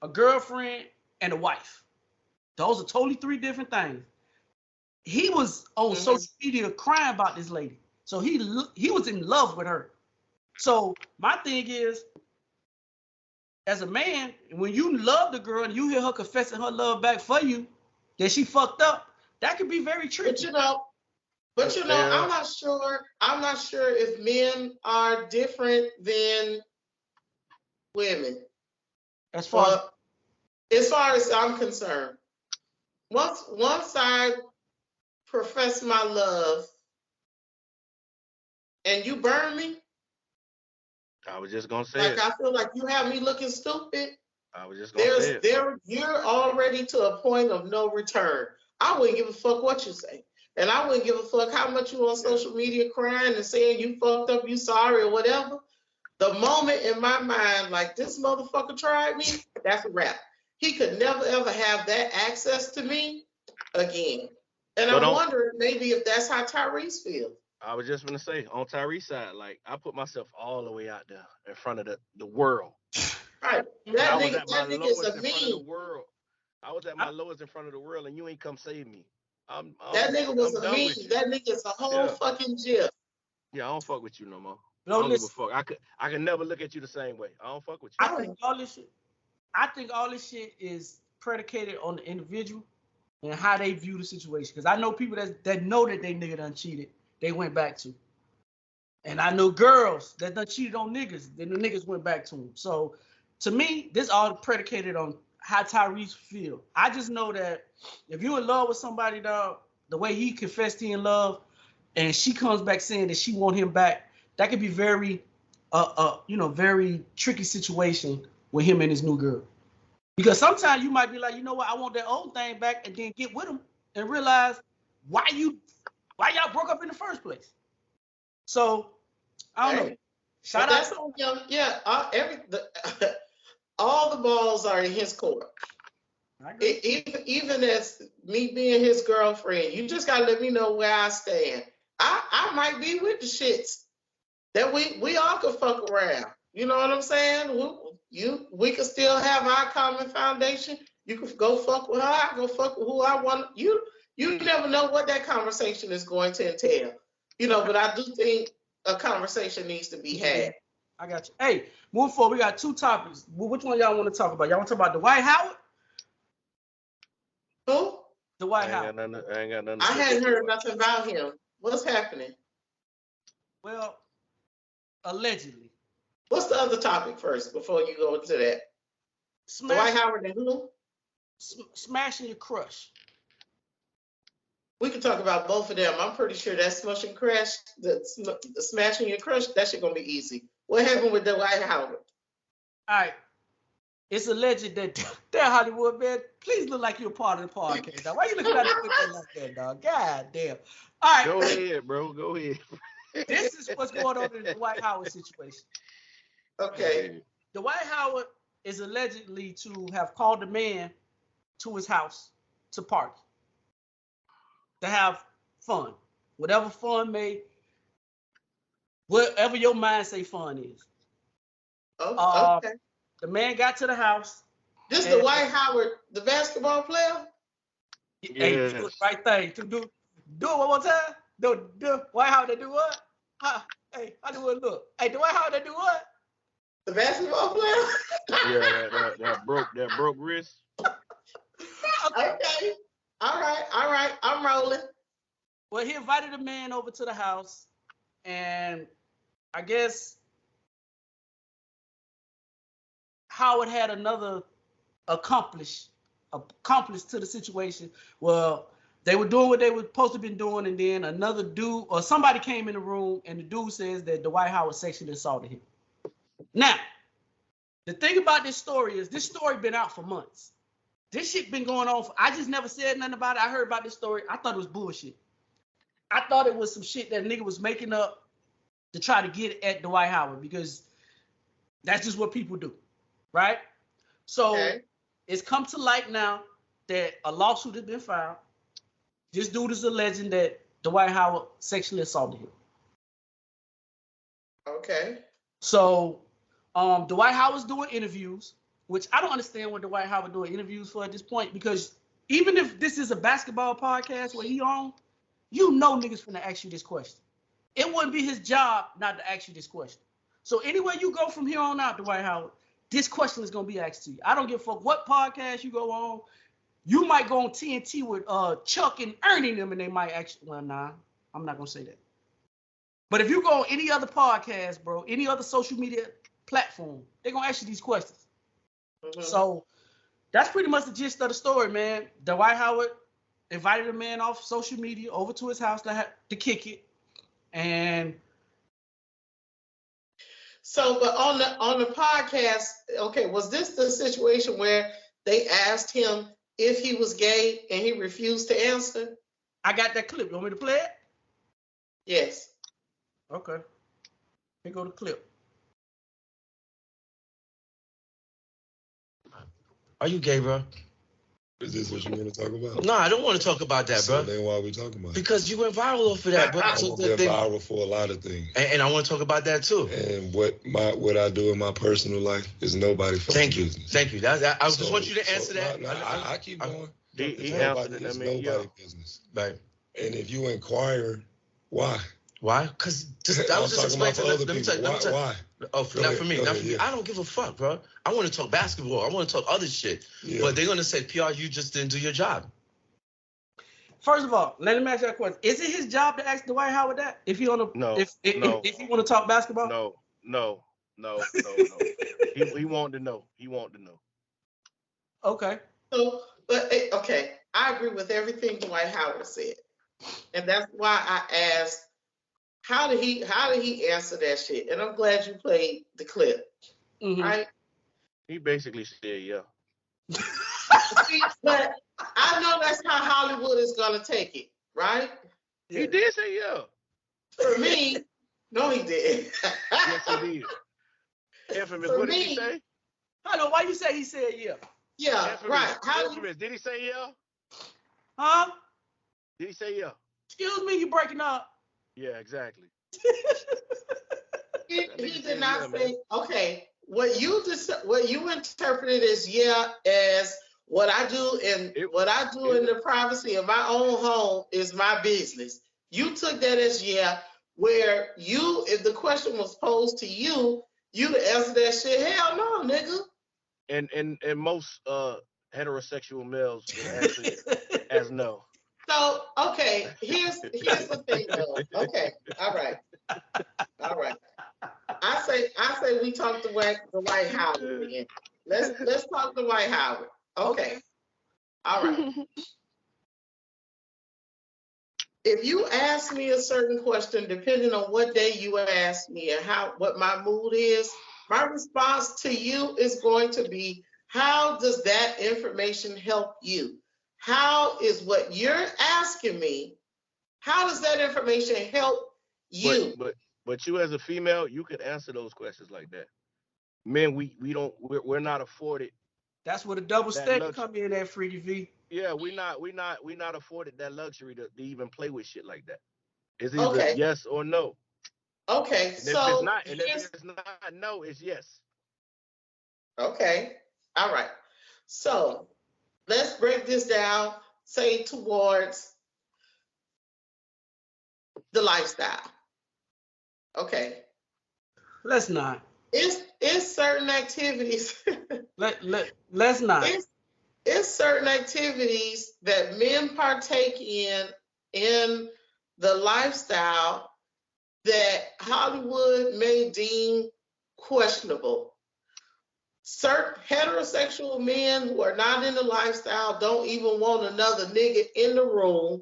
a girlfriend, and a wife. Those are totally three different things. He was on social media crying about this lady. So he was in love with her. So my thing is, as a man, when you love the girl and you hear her confessing her love back for you, that she fucked up, that could be very tricky.
But you know, I'm not sure if men are different than women. As far as I'm concerned. Once I profess my love and you burn me,
I was just gonna say
I feel like you have me looking stupid.
I was just gonna say
you're already to a point of no return. I wouldn't give a fuck what you say. And I wouldn't give a fuck how much you on social media crying and saying you fucked up, you sorry or whatever. The moment in my mind, like this motherfucker tried me, that's a wrap. He could never ever have that access to me again. And I'm wondering maybe if that's how Tyrese feels.
I was just gonna say, on Tyrese's side, like I put myself all the way out there in front of the world.
Right. That nigga is a meme.
I was at my lowest in front of the world, and you ain't come save me.
That nigga was a meme. That nigga is a whole fucking gif.
Yeah, I don't fuck with you no more. I don't give a fuck. I can never look at you the same way. I don't fuck with you.
I think all this shit is predicated on the individual and how they view the situation. Because I know people that know that they nigga done cheated, they went back to. And I know girls that done cheated on niggas, then the niggas went back to them. So to me, this all predicated on how Tyrese feel. I just know that if you're in love with somebody, dog, the way he confessed he in love, and she comes back saying that she want him back, that could be very, very tricky situation with him and his new girl. Because sometimes you might be like, you know what, I want that old thing back, and then get with him and realize why y'all broke up in the first place. So I don't know. Shout out to
him. Yeah, all the balls are in his court. Even as me being his girlfriend, you just gotta let me know where I stand. I might be with the shits that we all could fuck around. You know what I'm saying? We could still have our common foundation. You could go fuck with her. I go fuck with who I want. You never know what that conversation is going to entail. But I do think a conversation needs to be had.
I got you. Hey, moving forward, we got two topics. Which one y'all want to talk about? Y'all want to talk about Dwight Howard?
Who?
Dwight Howard.
I ain't got nothing.
I hadn't heard nothing about him. What's happening?
Well, allegedly.
What's the other topic first before you go into that? Dwight Howard and who?
Smashing your crush.
We can talk about both of them. I'm pretty sure that smush and crash, the smashing your crush, that shit gonna be easy. What happened with Dwight Howard?
All right. It's alleged that Hollywood, man, please look like you're part of the podcast. Now, why you looking at it like that, dog? God damn. All right.
Go ahead, bro. Go ahead.
This is what's going on in the Dwight Howard situation.
Okay.
Dwight Howard is allegedly to have called a man to his house to party, to have fun, whatever your mind say fun is.
Okay.
The man got to the house.
This is Dwight Howard, the basketball player?
Yes.
Hey, do the right thing. Do it one more time. Do Dwight Howard, they do what? Hey, how do it look? Hey, Dwight Howard, they do what?
The basketball player?
Yeah, that broke wrist.
Okay. All right. I'm rolling.
Well, he invited a man over to the house, and I guess Howard had another accomplice to the situation. Well, they were doing what they were supposed to have been doing, and then another dude or somebody came in the room, and the dude says that Dwight Howard sexually assaulted him. Now, The thing about this story is this story been out for months. This shit been going on. I just never said nothing about it. I heard about this story. I thought it was bullshit. I thought it was some shit that nigga was making up to try to get at Dwight Howard because that's just what people do, right? So it's come to light now that a lawsuit has been filed. This dude is alleging that Dwight Howard sexually assaulted him.
Okay.
So Dwight Howard's doing interviews, which I don't understand what Dwight Howard doing interviews for at this point, because even if this is a basketball podcast where he on, you know niggas finna ask you this question. It wouldn't be his job not to ask you this question. So anywhere you go from here on out, Dwight Howard, this question is gonna be asked to you. I don't give a fuck what podcast you go on. You might go on TNT with Chuck and Ernie them, and they might actually. Well, nah, I'm not gonna say that. But if you go on any other podcast, bro, any other social media platform, they're gonna ask you these questions. Mm-hmm. So that's pretty much the gist of the story, man. Dwight Howard invited a man off social media over to his house to kick it, and
so, but on the podcast, okay, was this the situation where they asked him if he was gay and he refused to answer?
I got that clip. You want me to play it?
Yes.
Okay. Here go the clip.
Are you gay, bro?
Is this what you want to talk about?
No, I don't want to talk about that, bro.
So then why are we talking about it?
Because you went viral off of that, bro.
I've been viral for a lot of things.
And I want to talk about that, too.
And what I do in my personal life is nobody's business.
Thank you. I just want you to answer that.
I keep going.
It's
nobody's business.
Right.
And if you inquire, why?
Why? Because that was just explained to
other people. Why?
Oh, not for me. I don't give a fuck, bro. I want to talk basketball. I want to talk other shit. Yeah. But they're going to say, PR, you just didn't do your job.
First of all, let me ask you a question. Is it his job to ask Dwight Howard that? If he want to, if he want to talk basketball?
No. He wanted to know. He wanted to know.
Okay.
So, but okay, I agree with everything Dwight Howard said, and that's why I asked, how did he answer that shit? And I'm glad you played the clip, right?
He basically said, yeah.
But I know that's how Hollywood is gonna take it, right?
He did say yeah.
For me, no, he did.
Yes, he did. Infamous, what did he say?
Hold on, why you say he said yeah?
Yeah, right.
Infamous, did he say yeah?
Huh?
Did he say yeah?
Excuse me, you breaking up.
Yeah, exactly.
He did not say, okay, what you interpreted as as what I do in the privacy of my own home is my business. You took that as where if the question was posed to you, you'd answer that shit, hell no, nigga.
And most heterosexual males would answer it as no.
So, okay, here's the thing though. Okay, all right. I say we talk to Dwight Howard again. Let's talk to Dwight Howard. Okay. All right. If you ask me a certain question, depending on what day you ask me and what my mood is, my response to you is going to be, how does that information help you? How is what you're asking me, how does that information help you?
But you as a female, you could answer those questions like that. Men, we're not afforded.
That's where the double standard come in at, Freaky V.
Yeah, we're not afforded that luxury to even play with shit like that. It's either yes or no.
Okay,
and so if it's not no, it's yes.
Okay, all right. So let's break this down, say towards the lifestyle. Okay.
Let's not.
It's certain activities.
Let's not.
It's certain activities that men partake in the lifestyle that Hollywood may deem questionable. Certain heterosexual men who are not in the lifestyle don't even want another nigga in the room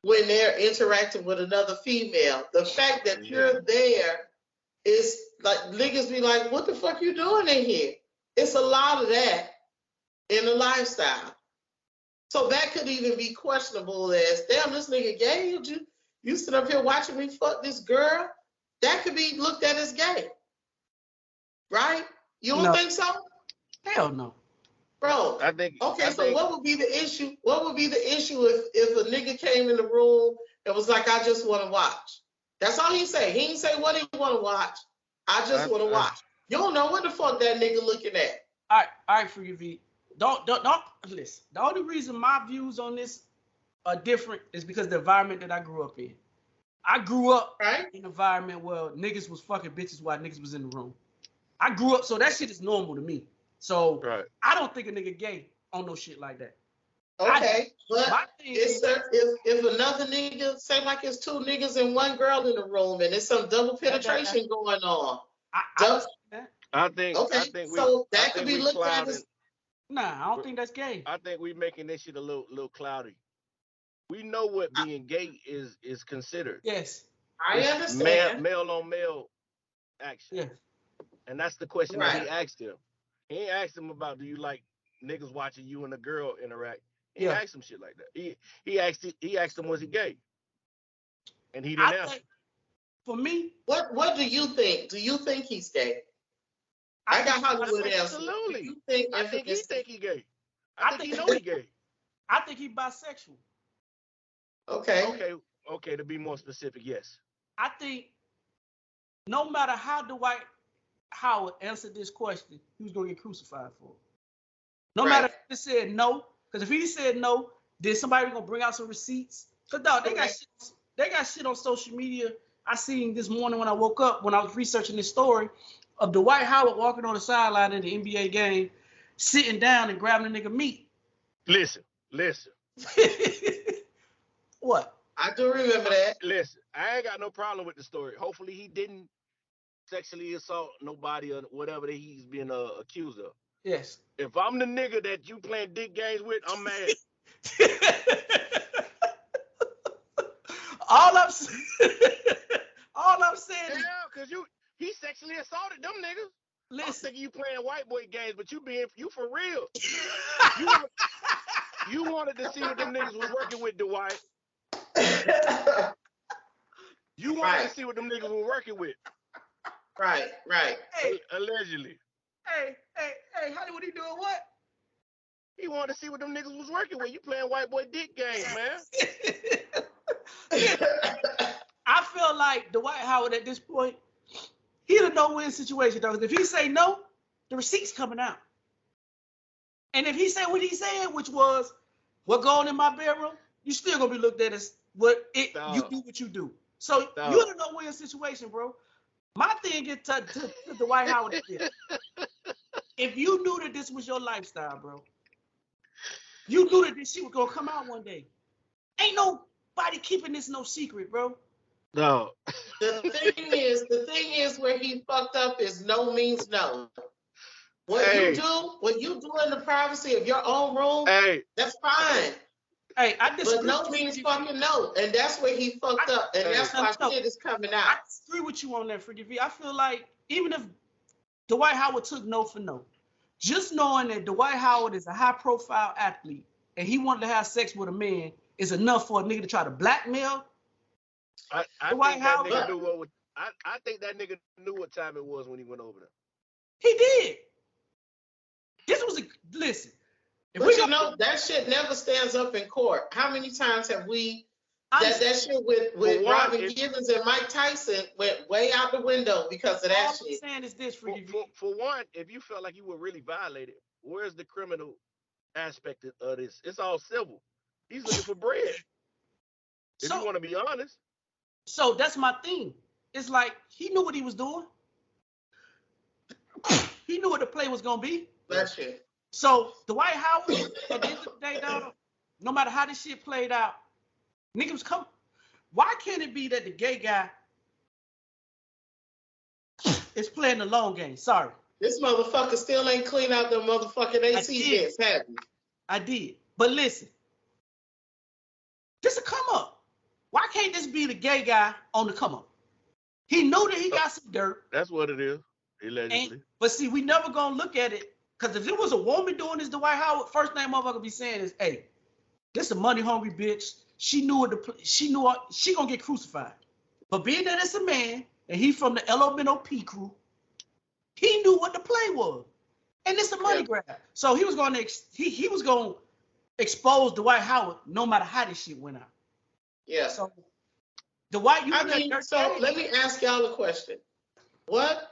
when they're interacting with another female. The fact that you're there it's like niggas be like, what the fuck you doing in here? It's a lot of that in the lifestyle. So that could even be questionable as, damn, this nigga gay. You sit up here watching me fuck this girl. That could be looked at as gay. Right? You don't think so?
Hell no.
Bro,
I think.
What would be the issue? What would be the issue if a nigga came in the room and was like, I just want to watch? That's all he say. He ain't say what he want to watch. I just want to watch. You don't know what the fuck that nigga looking at.
All right, Freaky V. Don't listen. The only reason my views on this are different is because the environment that I grew up in. I grew up in an environment where niggas was fucking bitches while niggas was in the room. I grew up, so that shit is normal to me. So I don't think a nigga gay on no shit like that.
Okay, but if another nigga, say like it's two niggas and one girl in the room and there's some double penetration going on.
I think
so that could be looked at as.
Nah, I don't think that's gay.
I think we're making this shit a little cloudy. We know what being gay is considered.
Yes.
I understand.
Male on male action.
Yeah.
And that's the question that he asked him. He ain't asked him about, do you like niggas watching you and a girl interact? He ain't asked him shit like that. He asked him, was he gay? And he didn't answer.
For me,
what do you think? Do you think he's gay? I got Hollywood answer.
Absolutely. I think he think he gay. I think he know he gay.
I think he bisexual.
Okay. To be more specific, yes.
I think no matter how Dwight Howard answered this question, he was gonna get crucified for it. No matter if he said no, because if he said no, then somebody gonna bring out some receipts. Cause dog, they got shit on social media. I seen this morning when I woke up when I was researching this story of Dwight Howard walking on the sideline in the NBA game, sitting down and grabbing a nigga meat.
Listen.
What?
I do remember that.
Listen, I ain't got no problem with the story. Hopefully he didn't sexually assault nobody or whatever that he's been accused of.
Yes.
If I'm the nigga that you playing dick games with, I'm mad.
All I'm saying is,
because he sexually assaulted them niggas.
Listen,
I'm thinking you playing white boy games, but you for real. You wanted to see what them niggas was working with, Dwight. You wanted to see what them niggas were working with.
Right.
Hey,
allegedly.
Hey, Hollywood, he doing what?
He wanted to see what them niggas was working with. You playing white boy dick games, man.
I feel like Dwight Howard at this point, he in a no-win situation, though. If he say no, the receipt's coming out. And if he said what he said, which was, what going in my bedroom, you still gonna be looked at as you do what you do. So you're in a no-win situation, bro. My thing is to Dwight Howard is, if you knew that this was your lifestyle, bro, you knew that this shit was gonna come out one day. Ain't nobody keeping this no secret, bro.
No.
The thing is where he fucked up is no means no. What you do in the privacy of your own room, that's fine.
Hey, I disagree.
But no means fucking no. And that's where he fucked up. And that's why shit is coming out.
I disagree with you on that, Freaky V. I feel like even if Dwight Howard took no for no, just knowing that Dwight Howard is a high-profile athlete and he wanted to have sex with a man is enough for a nigga to try to blackmail Dwight Howard.
I think that nigga knew what time it was when he went over there.
He did. Listen.
But you know, that shit never stands up in court. How many times have we, that shit with Robin Givens and Mike Tyson went way out the window because of that shit.
All I'm saying is this,
for one, if you felt like you were really violated, where's the criminal aspect of this? It's all civil. He's looking for bread. If you want to be honest.
So that's my thing. It's like, he knew what he was doing. He knew what the play was going to be.
That shit.
So Dwight Howard, at the end of the day, dog, no matter how this shit played out, niggas come. Why can't it be that the gay guy is playing the long game? Sorry.
This motherfucker still ain't clean out the motherfucking AC vents, have you?
I did. But listen, this a come up. Why can't this be the gay guy on the come up? He knew that he got some dirt.
That's what it is, allegedly.
But see, we never gonna look at it, because if it was a woman doing this, Dwight Howard, first thing motherfucker be saying is, hey, this a money hungry bitch. She knew she gonna get crucified. But being that it's a man and he from the LMNOP crew, he knew what the play was, and it's a money grab. So he was gonna expose Dwight Howard no matter how this shit went out.
Yeah.
So Dwight,
so let me ask y'all a question. What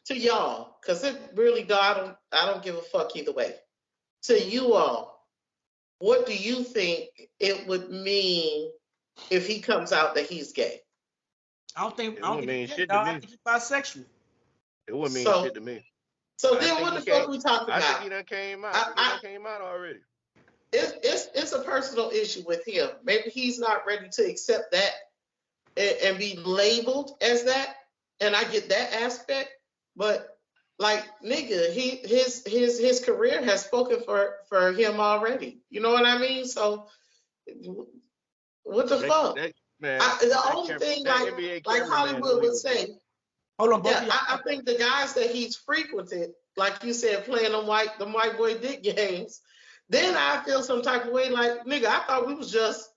to y'all? Because it really, I don't give a fuck either way. To you all, what do you think it would mean if he comes out that he's gay?
I don't think
he's
shit to me. I think he's bisexual.
It wouldn't mean shit to me.
So then what the fuck we talking about?
I think he done came out. He came out already.
It's a personal issue with him. Maybe he's not ready to accept that and be labeled as that. And I get that aspect, but like nigga, his career has spoken for him already. You know what I mean? So what the fuck? The only thing like Hollywood would say.
Hold on,
yeah, I think the guys that he's frequented, like you said, playing them white boy dick games, then I feel some type of way like, nigga, I thought we was just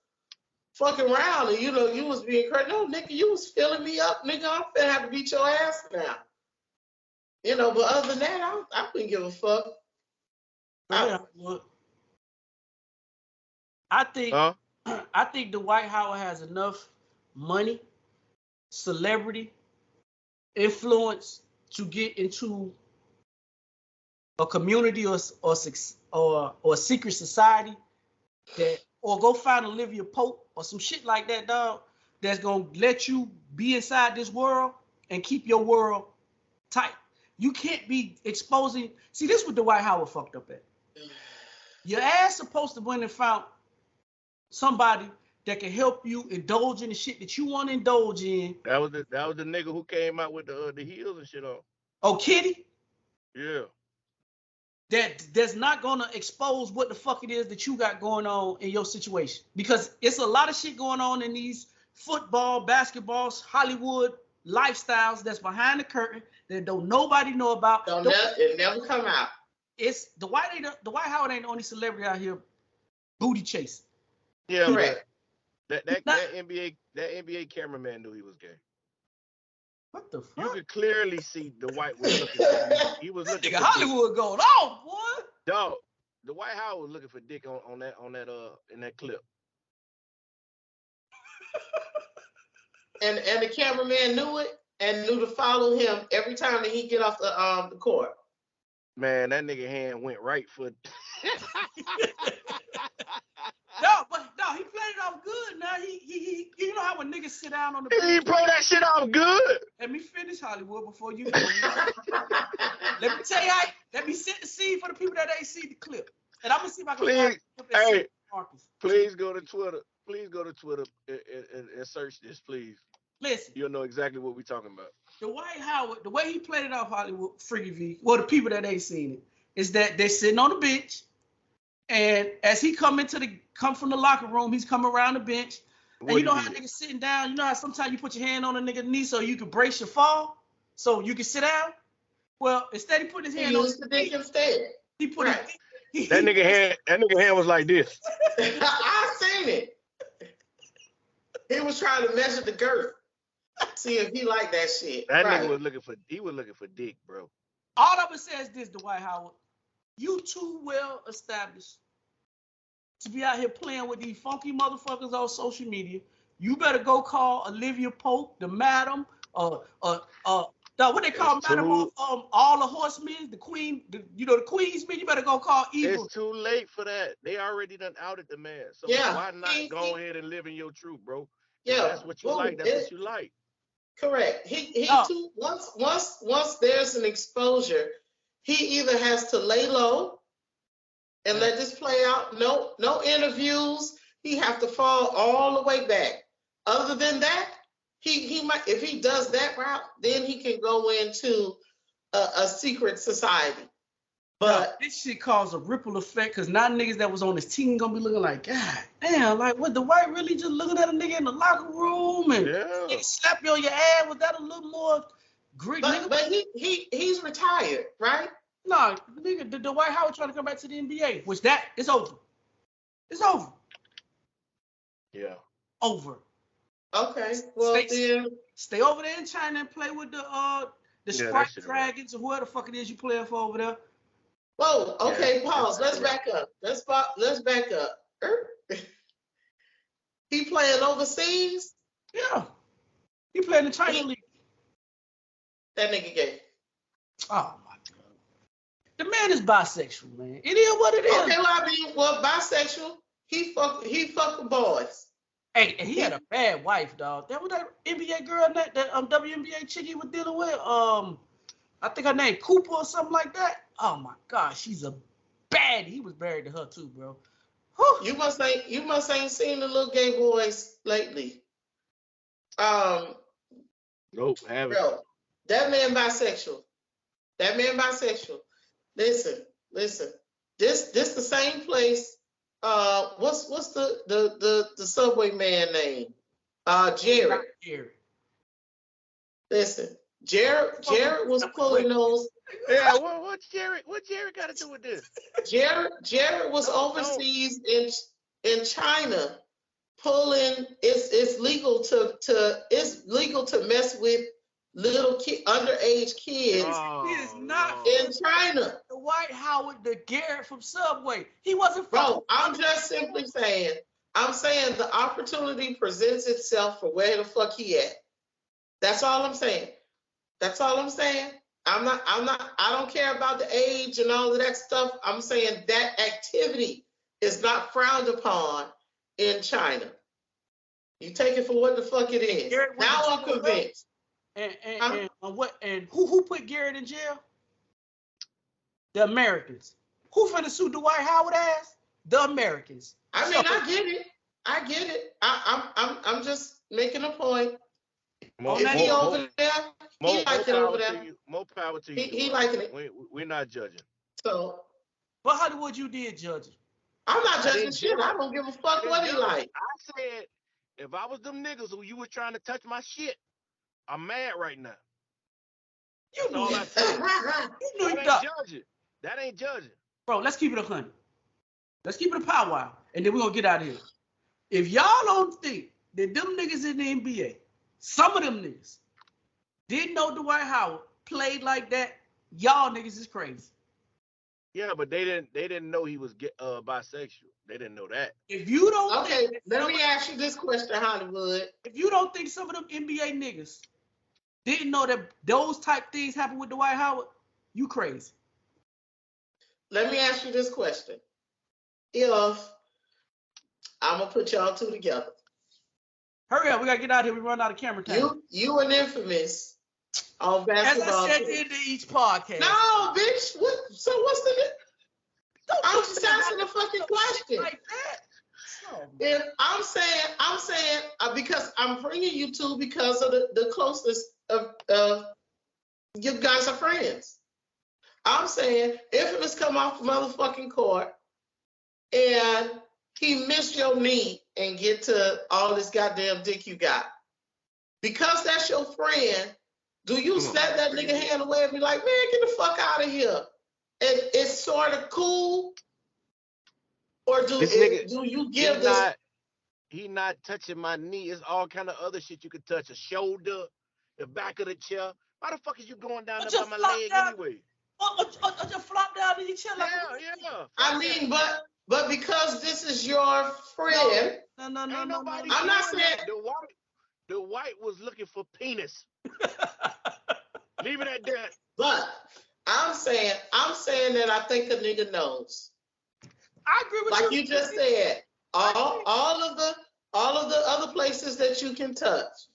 fucking around and you was being crazy. No, nigga, you was filling me up, nigga. I'm finna have to beat your ass now. But other than that, I wouldn't give a fuck.
I think Dwight Howard has enough money, celebrity, influence to get into a community or a secret society or go find Olivia Pope or some shit like that, dog, that's gonna let you be inside this world and keep your world tight. You can't be exposing. See, this is what Dwight Howard fucked up at. Your ass supposed to win and found somebody that can help you indulge in the shit that you want to indulge in.
That was the nigga who came out with the heels and shit on.
Oh, Kitty?
Yeah.
That's not gonna expose what the fuck it is that you got going on in your situation. Because it's a lot of shit going on in these football, basketballs, Hollywood lifestyles that's behind the curtain that don't nobody know about.
It never come out.
It's Dwight Howard ain't the only celebrity out here booty chasing.
Yeah, correct. That NBA cameraman knew he was gay.
What the fuck?
You could clearly see Dwight was looking for dick. He was looking for
Hollywood dick. Going off, boy.
Dog, Dwight Howard was looking for dick on that in that clip.
and the cameraman knew it and knew to follow him every time that he get off the court.
Man, that nigga hand went right foot.
No, he played it off good. Now he you know how when niggas sit down on the
bench. He play that shit off good.
Let me finish, Hollywood, before you. Let me tell you let me set the scene for the people that ain't see the clip. And I'm gonna see if I can
please go to Twitter. Please go to Twitter and search this, please.
Listen.
You'll know exactly what we're talking about.
Dwight Howard, the way he played it off Hollywood, Freaky V, well, the people that ain't seen it, is that they're sitting on the bench, and as he come from the locker room, he's coming around the bench, and you know how niggas sitting down, you know how sometimes you put your hand on a nigga's knee so you can brace your fall, so you can sit down? Well, instead he put his hand on
the dick instead.
He put
that nigga hand was like this.
I seen it. He was trying to measure the girth. See if he liked that shit.
That nigga was looking for dick, bro.
All I would say is this, Dwight Howard. You too well established to be out here playing with these funky motherfuckers on social media. You better go call Olivia Pope, the madam, what they call madam, all the horsemen, the queen, the queens men. You better go call Eva.
It's too late for that. They already done outed the man. So why not go ahead and live in your truth, bro?
Yeah,
that's what you like. That's what you like.
Correct. He too, once there's an exposure, he either has to lay low and let this play out. No interviews. He have to fall all the way back. Other than that, he might, if he does that route, then he can go into a secret society But
this shit caused a ripple effect because now niggas that was on his team gonna be looking like, God damn, like what the white really just looking at a nigga in the locker room and nigga slap you on your ass? Was that a little more Greek?
But he's retired, right?
No, nigga, the Dwight Howard trying to come back to the NBA, which that it's over. It's over.
Yeah.
Over.
Okay. Well,
stay over there in China and play with the Sprite Dragons or whoever the fuck it is you playing for over there.
Whoa, okay, pause. Let's back up. Let's back up. He playing overseas?
Yeah. He playing the China League.
That nigga gay.
Oh my God. The man is bisexual, man. It is what it is.
Okay, bisexual. He fuck with boys.
Hey, and he had a bad wife, dog. That was that NBA girl, that WNBA chick he was dealing with. I think her name Cooper or something like that. Oh my God, she's a baddie. He was married to her too, bro. Whew.
You must ain't seen the little gay boys lately.
Nope, haven't.
Bro, that man bisexual. Listen. This the same place. What's the Subway man name? Jared. Listen, Jared was pulling those.
Yeah, what Jared got to do with this?
Jared was overseas in China pulling. It's legal to mess with little underage kids.
He is not
in China.
The Dwight Howard, the Garrett from Subway. He wasn't.
Bro, I'm just simply saying. I'm saying the opportunity presents itself for where the fuck he at. That's all I'm saying. I don't care about the age and all of that stuff. I'm saying that activity is not frowned upon in China. You take it for what the fuck it is. Now I'm convinced.
And who put Garrett in jail? The Americans. Who finna sue Dwight Howard ass? The Americans.
I mean, I get it. I'm just making a point.
More
over there. He like it over there.
More power to you.
He liking it.
We're not judging.
So,
but Hollywood, you did judge it.
I'm not judging shit. I don't give a fuck what he like.
I said, if I was them niggas who you were trying to touch my shit, I'm mad right now.
You know that.
You know that ain't judging.
Bro, let's keep it 100. Let's keep it a powwow, and then we're gonna get out of here. If y'all don't think that them niggas in the NBA, some of them niggas, didn't know Dwight Howard played like that, y'all niggas is crazy.
Yeah, but they didn't know he was bisexual. They didn't know that.
If you don't
let me ask you this question, Hollywood.
If you don't think some of them NBA niggas didn't know that those type things happen with Dwight Howard, you crazy.
Let me ask you this question. If I'm gonna put y'all two together.
Hurry up, we gotta get out of here. We run out of camera time.
You and Infamous on basketball.
As I said at the end of each podcast.
No, bitch. What? So what's the? I'm just asking a fucking question. Like that. If I'm saying because I'm bringing you two because of the closeness of you guys are friends. I'm saying Infamous come off the motherfucking court and he missed your knee and get to all this goddamn dick you got. Because that's your friend, do you snap that nigga hand away and be like, man, get the fuck out of here? And it's sort of cool? Or do you give this?
He not touching my knee. It's all kind of other shit you could touch. A shoulder, the back of the chair. Why the fuck is you going down there by my leg anyway?
Or just flop down in your chair.
Yeah.
I mean, but because this is your friend.
No.
I'm not saying
the white was looking for penis. Leave it at that.
But I'm saying that I think a nigga knows.
I agree with you.
Like you just said, all of the other places that you can touch.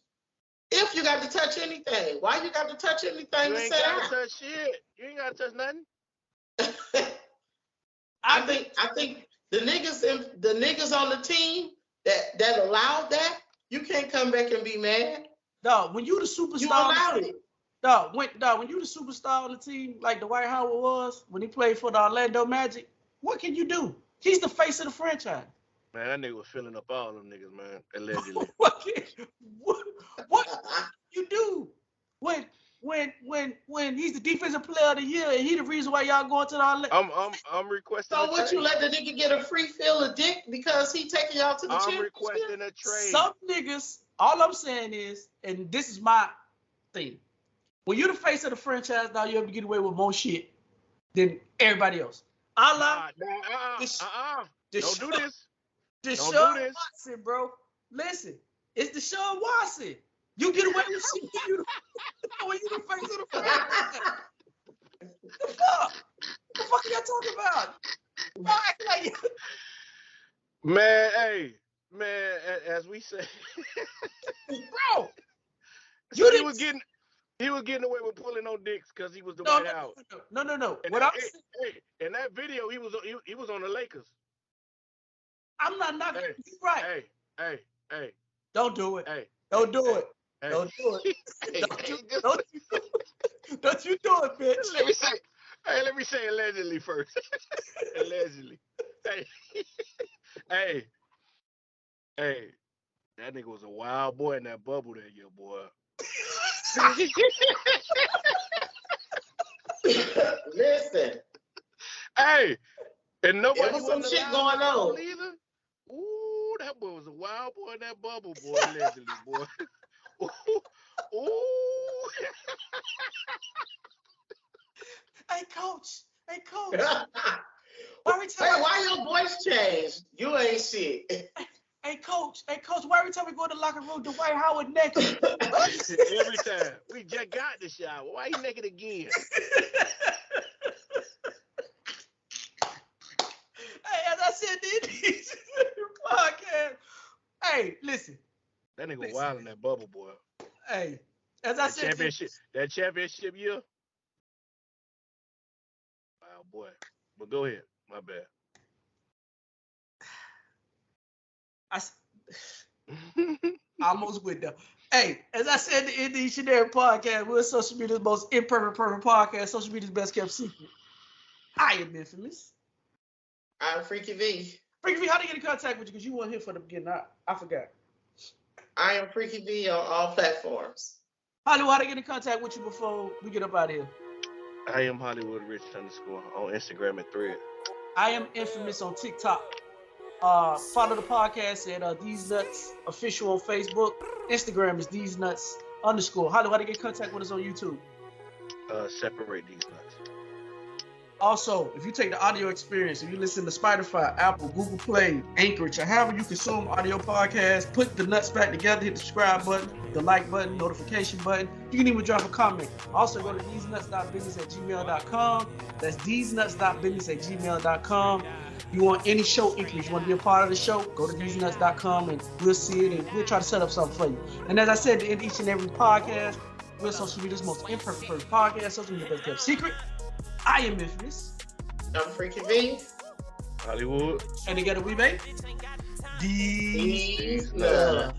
If you got to touch anything, why you got to touch anything?
You ain't got to touch shit. You ain't got to touch nothing.
I think the niggas on the team that allowed that, you can't come back and be mad.
No, when you the superstar,
you allowed it.
Dog, when you the superstar on the team, like Dwight Howard was, when he played for the Orlando Magic, what can you do? He's the face of the franchise.
Man, that nigga was filling up all them niggas, man, allegedly.
what you do when he's the defensive player of the year and he the reason why y'all going to the Orlando?
I'm requesting.
So would you let the nigga get a free fill of dick because he taking y'all to the championship?
I'm requesting a trade.
Some niggas, all I'm saying is, and this is my thing. When you're the face of the franchise, now you have to get away with more shit than everybody else.
Don't do this.
Don't
do
Deshaun
this.
Watson, bro. Listen, it's Deshaun Watson. You get away with shit when you the face of the franchise. The fuck? The fuck are y'all talking about?
Man, hey, as we say,
bro,
he was getting away with pulling on dicks because he was the White House.
No.
And
What
in that video, he was on the Lakers.
I'm not knocking. You're right.
Hey.
Don't do it.
Hey.
Don't do it.
Hey.
Don't do it. Don't you do it, bitch.
Let me say allegedly first. Allegedly. Hey. That nigga was a wild boy in that bubble that year, boy.
Listen.
Hey. And nobody
there was some shit going on
either. Ooh, that boy was a wild boy in that bubble, boy, allegedly, boy. Ooh.
Hey, coach.
Hey, why your voice changed? You ain't shit.
Hey, coach. Why every time we go in the locker room, Dwight Howard naked?
Every time. We just got the shower. Why he naked again?
Hey, as I said in this podcast, hey, listen.
That nigga wild in that bubble, boy.
Hey, as I said,
that championship year. Wow, boy. But go ahead. My bad.
I almost went down. Hey, as I said in the each and every podcast, we're social media's most imperfect podcast, social media's best kept secret. I am infamous.
I'm Freaky V.
Freaky V, how do you get in contact with you? Because you weren't here for the beginning. I forgot.
I am Freaky V on all platforms.
Hollywood, how do you get in contact with you before we get up out of here?
I am Hollywood Rich _ on Instagram and Thread.
I am infamous on TikTok. Follow the podcast at Theze Nutz official on Facebook. Instagram is Theze Nutz _ Hollywood, how do you get in contact with us on YouTube?
Separate These Nuts.
Also, if you take the audio experience, if you listen to Spotify, Apple, Google Play, Anchorage, or however you consume audio podcasts, put the nuts back together, hit the subscribe button, the like button, notification button. You can even drop a comment. Also, go to thesenuts.business@gmail.com. That's thesenuts.business@gmail.com. You want any show increase, you want to be a part of the show, go to thesenuts.com and we'll see it and we'll try to set up something for you. And as I said in each and every podcast, we're social media's most imperfect podcast, social media best kept secret. I am infamous.
I'm Freaky V.
Hollywood.
And together we make
Theze Nutz.